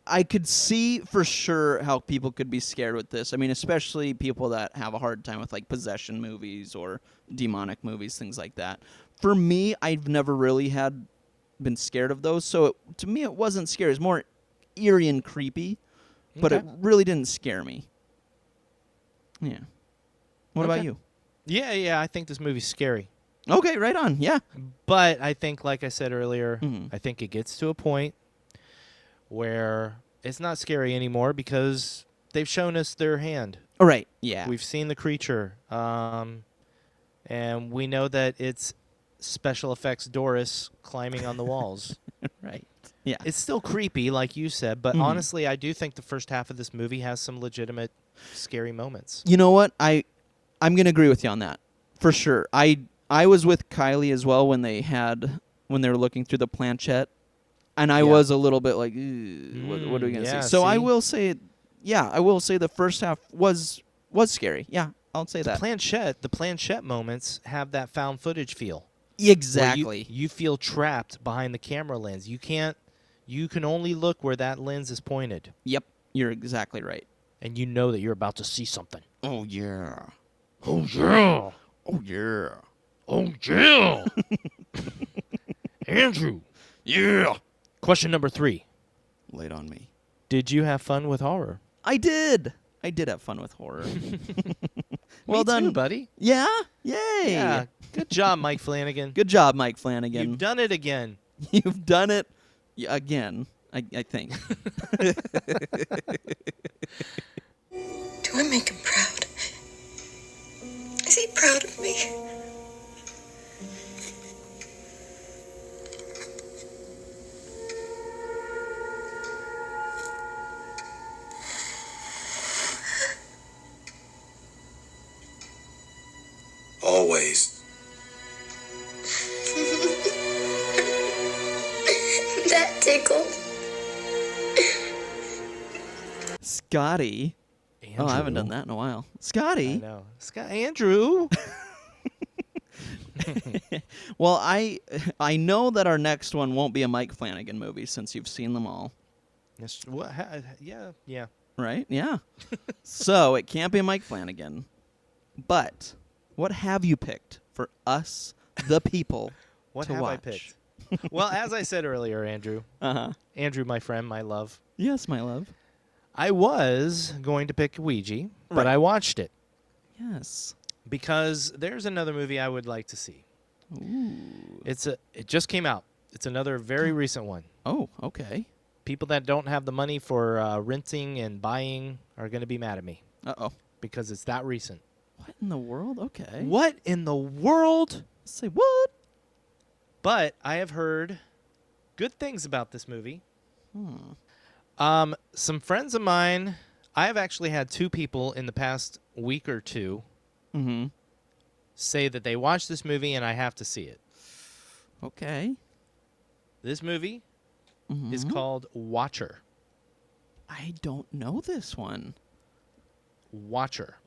I could see for sure how people could be scared with this. I mean, especially people that have a hard time with possession movies or demonic movies, things like that. For me, I've never really been scared of those. So to me, it wasn't scary. It was more eerie and creepy, but it really didn't scare me. Yeah. What about you? Yeah, I think this movie's scary. Okay, right on. Yeah. But I think, like I said earlier, Mhm. I think it gets to a point where it's not scary anymore because they've shown us their hand. All right. Yeah. We've seen the creature, and we know that it's special effects Doris climbing on the walls. right. Yeah. It's still creepy, like you said, but Mhm. honestly, I do think the first half of this movie has some legitimate scary moments. You know what? I'm gonna agree with you on that for sure. I was with Kylie as well when they were looking through the planchette, and I Yeah. was a little bit like, what are we gonna yeah, see? So I see? will say, I will say the first half was scary. Yeah, I'll say that. The planchette moments have that found footage feel. Exactly. Where you feel trapped behind the camera lens. You can only look where that lens is pointed, Yep, you're exactly right. and you know that you're about to see something. Oh yeah. Oh yeah. Oh yeah. Oh yeah. Andrew. Yeah. Question number 3. Laid on me. Did you have fun with horror? I did have fun with horror. Well Me done, too, buddy. Yeah. Yay. Yeah. Good job, Mike Flanagan. Good job, Mike Flanagan. You've done it again. You've done it again, I think. Do I make him proud? Is he proud of me? Always. That tickled. Scotty. Oh, I haven't done that in a while. I Scotty. know. Andrew. Well, I know that our next one won't be a Mike Flanagan movie since you've seen them all, Yeah. right? Yeah. So it can't be a Mike Flanagan. But what have you picked for us, the people, What to have watch? I picked? Well, as I said earlier, Andrew, Uh-huh. my friend, my love, Yes, my love. I was going to pick Ouija, but Right. I watched it Yes. because there's another movie I would like to see. Ooh. It just came out. It's another very recent one. Oh, okay. People that don't have the money for renting and buying are going to be mad at me Uh-oh. because it's that recent. What in the world? Okay. What in the world? Say what? But I have heard good things about this movie. Some friends of mine, I have actually had 2 people in the past week or 2 Mm-hmm. say that they watched this movie and I have to see it. Okay. This movie Mm-hmm. is called Watcher. I don't know this one. Watcher.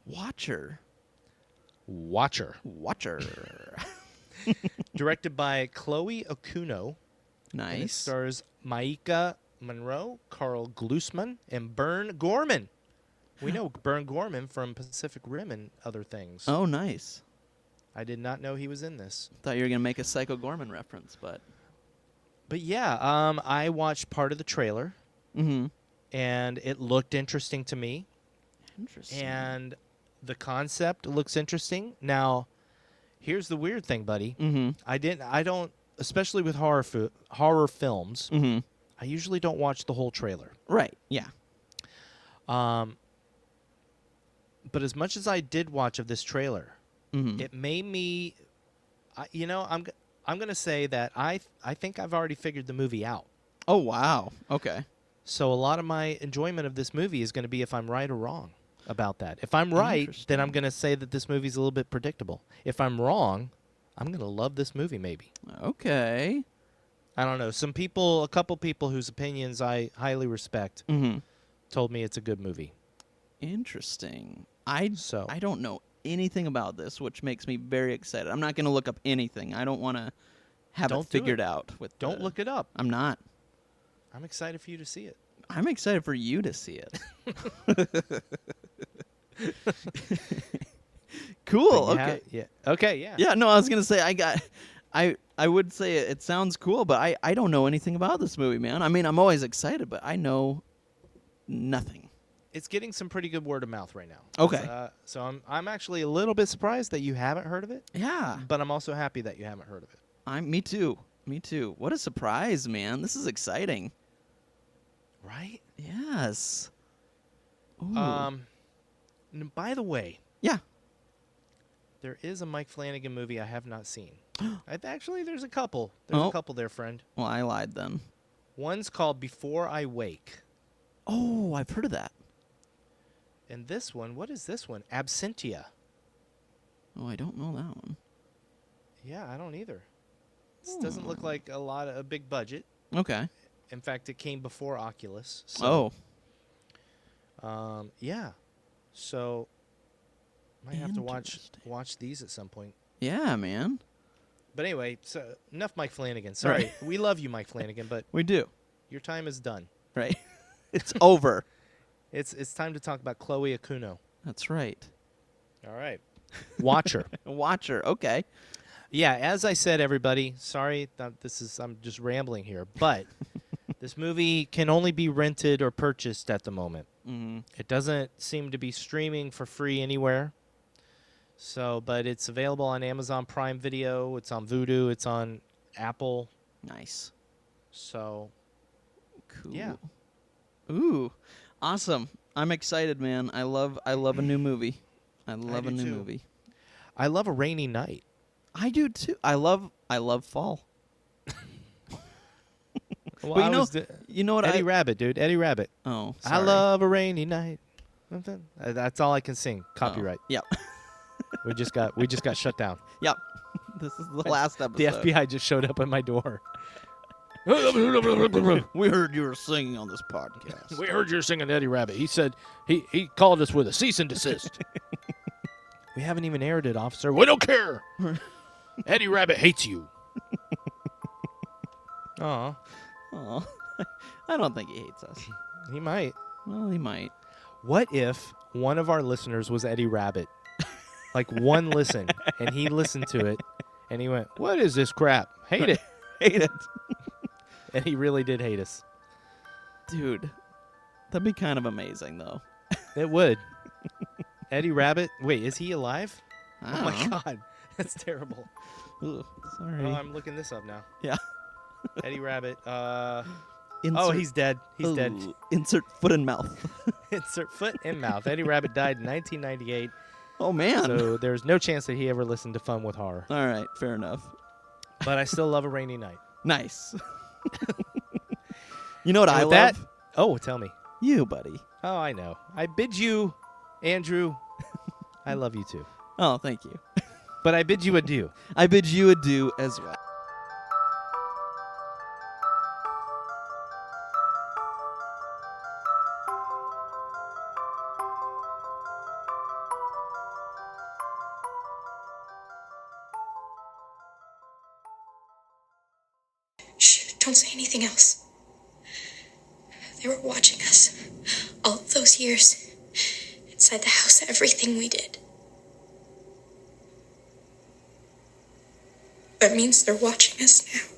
Watcher. Directed by Chloe Okuno. And it Nice. stars Maika Monroe, Carl Glusman, and Bern Gorman. We know Bern Gorman from Pacific Rim and other things. Oh, nice. I did not know he was in this. Thought you were gonna make a Psycho Gorman reference, but. But yeah, I watched part of the trailer, Mm-hmm. and it looked interesting to me. Interesting. And the concept looks interesting. Now, here's the weird thing, buddy. Mm-hmm. I don't, especially with horror films, Mm-hmm. I usually don't watch the whole trailer. Right. Yeah. But as much as I did watch of this trailer, Mm-hmm. it made me, I'm gonna say that I think I've already figured the movie out. Oh wow. Okay. So a lot of my enjoyment of this movie is going to be if I'm right or wrong about that. If I'm right, then I'm going to say that this movie's a little bit predictable. If I'm wrong, I'm going to love this movie maybe. Okay. I don't know. A couple people whose opinions I highly respect Mm-hmm. told me it's a good movie. Interesting. I So- don't know anything about this, which makes me very excited. I'm not gonna look up anything. I don't want to have Don't it do figured it. out. Don't look it up. I'm not. I'm excited for you to see it. I'm excited for you to see it. Cool. But Okay. yeah. Okay, yeah. Yeah, no, I was gonna say I would say it sounds cool, but I don't know anything about this movie, man. I mean, I'm always excited, but I know nothing. It's getting some pretty good word of mouth right now. Okay. So I'm actually a little bit surprised that you haven't heard of it, Yeah. but I'm also happy that you haven't heard of it. Me too. Me too. What a surprise, man. This is exciting. Right? Yes. Ooh. And by the way, Yeah. there is a Mike Flanagan movie I have not seen. Actually, there's a couple. There's a couple there, friend. Well, I lied then. One's called Before I Wake. Oh, I've heard of that. And this one, what is this one? Absentia. Oh, I don't know that one. Yeah, I don't either. This doesn't look like a big budget. Okay. In fact, it came before Oculus. So, yeah. So might have to watch these at some point. Yeah, man. But anyway, so enough Mike Flanagan. Sorry. Right. We love you, Mike Flanagan, but We do. your time is done. Right. It's over. It's time to talk about Chloe Akuno. That's right. All right. Watcher. Watcher. Okay. Yeah, as I said, everybody, sorry, I'm just rambling here, but this movie can only be rented or purchased at the moment. It doesn't seem to be streaming for free anywhere. So, but it's available on Amazon Prime Video, it's on Vudu, it's on Apple. Nice. So, Cool. yeah. Ooh. Awesome. I'm excited, man. I love a new movie. I love a do new too. movie. I love a rainy night. I do too. I love fall. Well, But you know what Eddie Rabbitt, dude. Eddie Rabbitt. Oh, I sorry. love a rainy night. That's all I can sing. Copyright. Yep. We just got shut down. Yep. This is the last episode. The FBI just showed up at my door. We heard you were singing on this podcast. We heard you're singing Eddie Rabbitt. He said he called us with a cease and desist. We haven't even aired it, officer. We don't care. Eddie Rabbitt hates you. Aw. Aw. I don't think he hates us. He might. Well, he might. What if one of our listeners was Eddie Rabbitt? Like one listen, and he listened to it, and he went, "What is this crap? Hate it." Hate it. And he really did hate us. Dude, that'd be kind of amazing, though. It would. Eddie Rabbitt. Wait, is he alive? I Oh, my don't know. God. That's terrible. Ugh, sorry. Oh, I'm looking this up now. Yeah. Eddie Rabbitt. Insert, He's dead. He's dead. Insert foot in mouth. Insert foot in mouth. Eddie Rabbitt died in 1998, Oh, man. so there's no chance that he ever listened to Fun with Horror. All right, fair enough. But I still love A Rainy Night. Nice. You know what I And love? with that, oh, tell me. You, buddy. Oh, I know. I bid you, Andrew, I love you too. Oh, thank you. But I bid you adieu. I bid you adieu as well. Shh, don't say anything else. They were watching us all those years. Inside the house, everything we did. That means they're watching us now.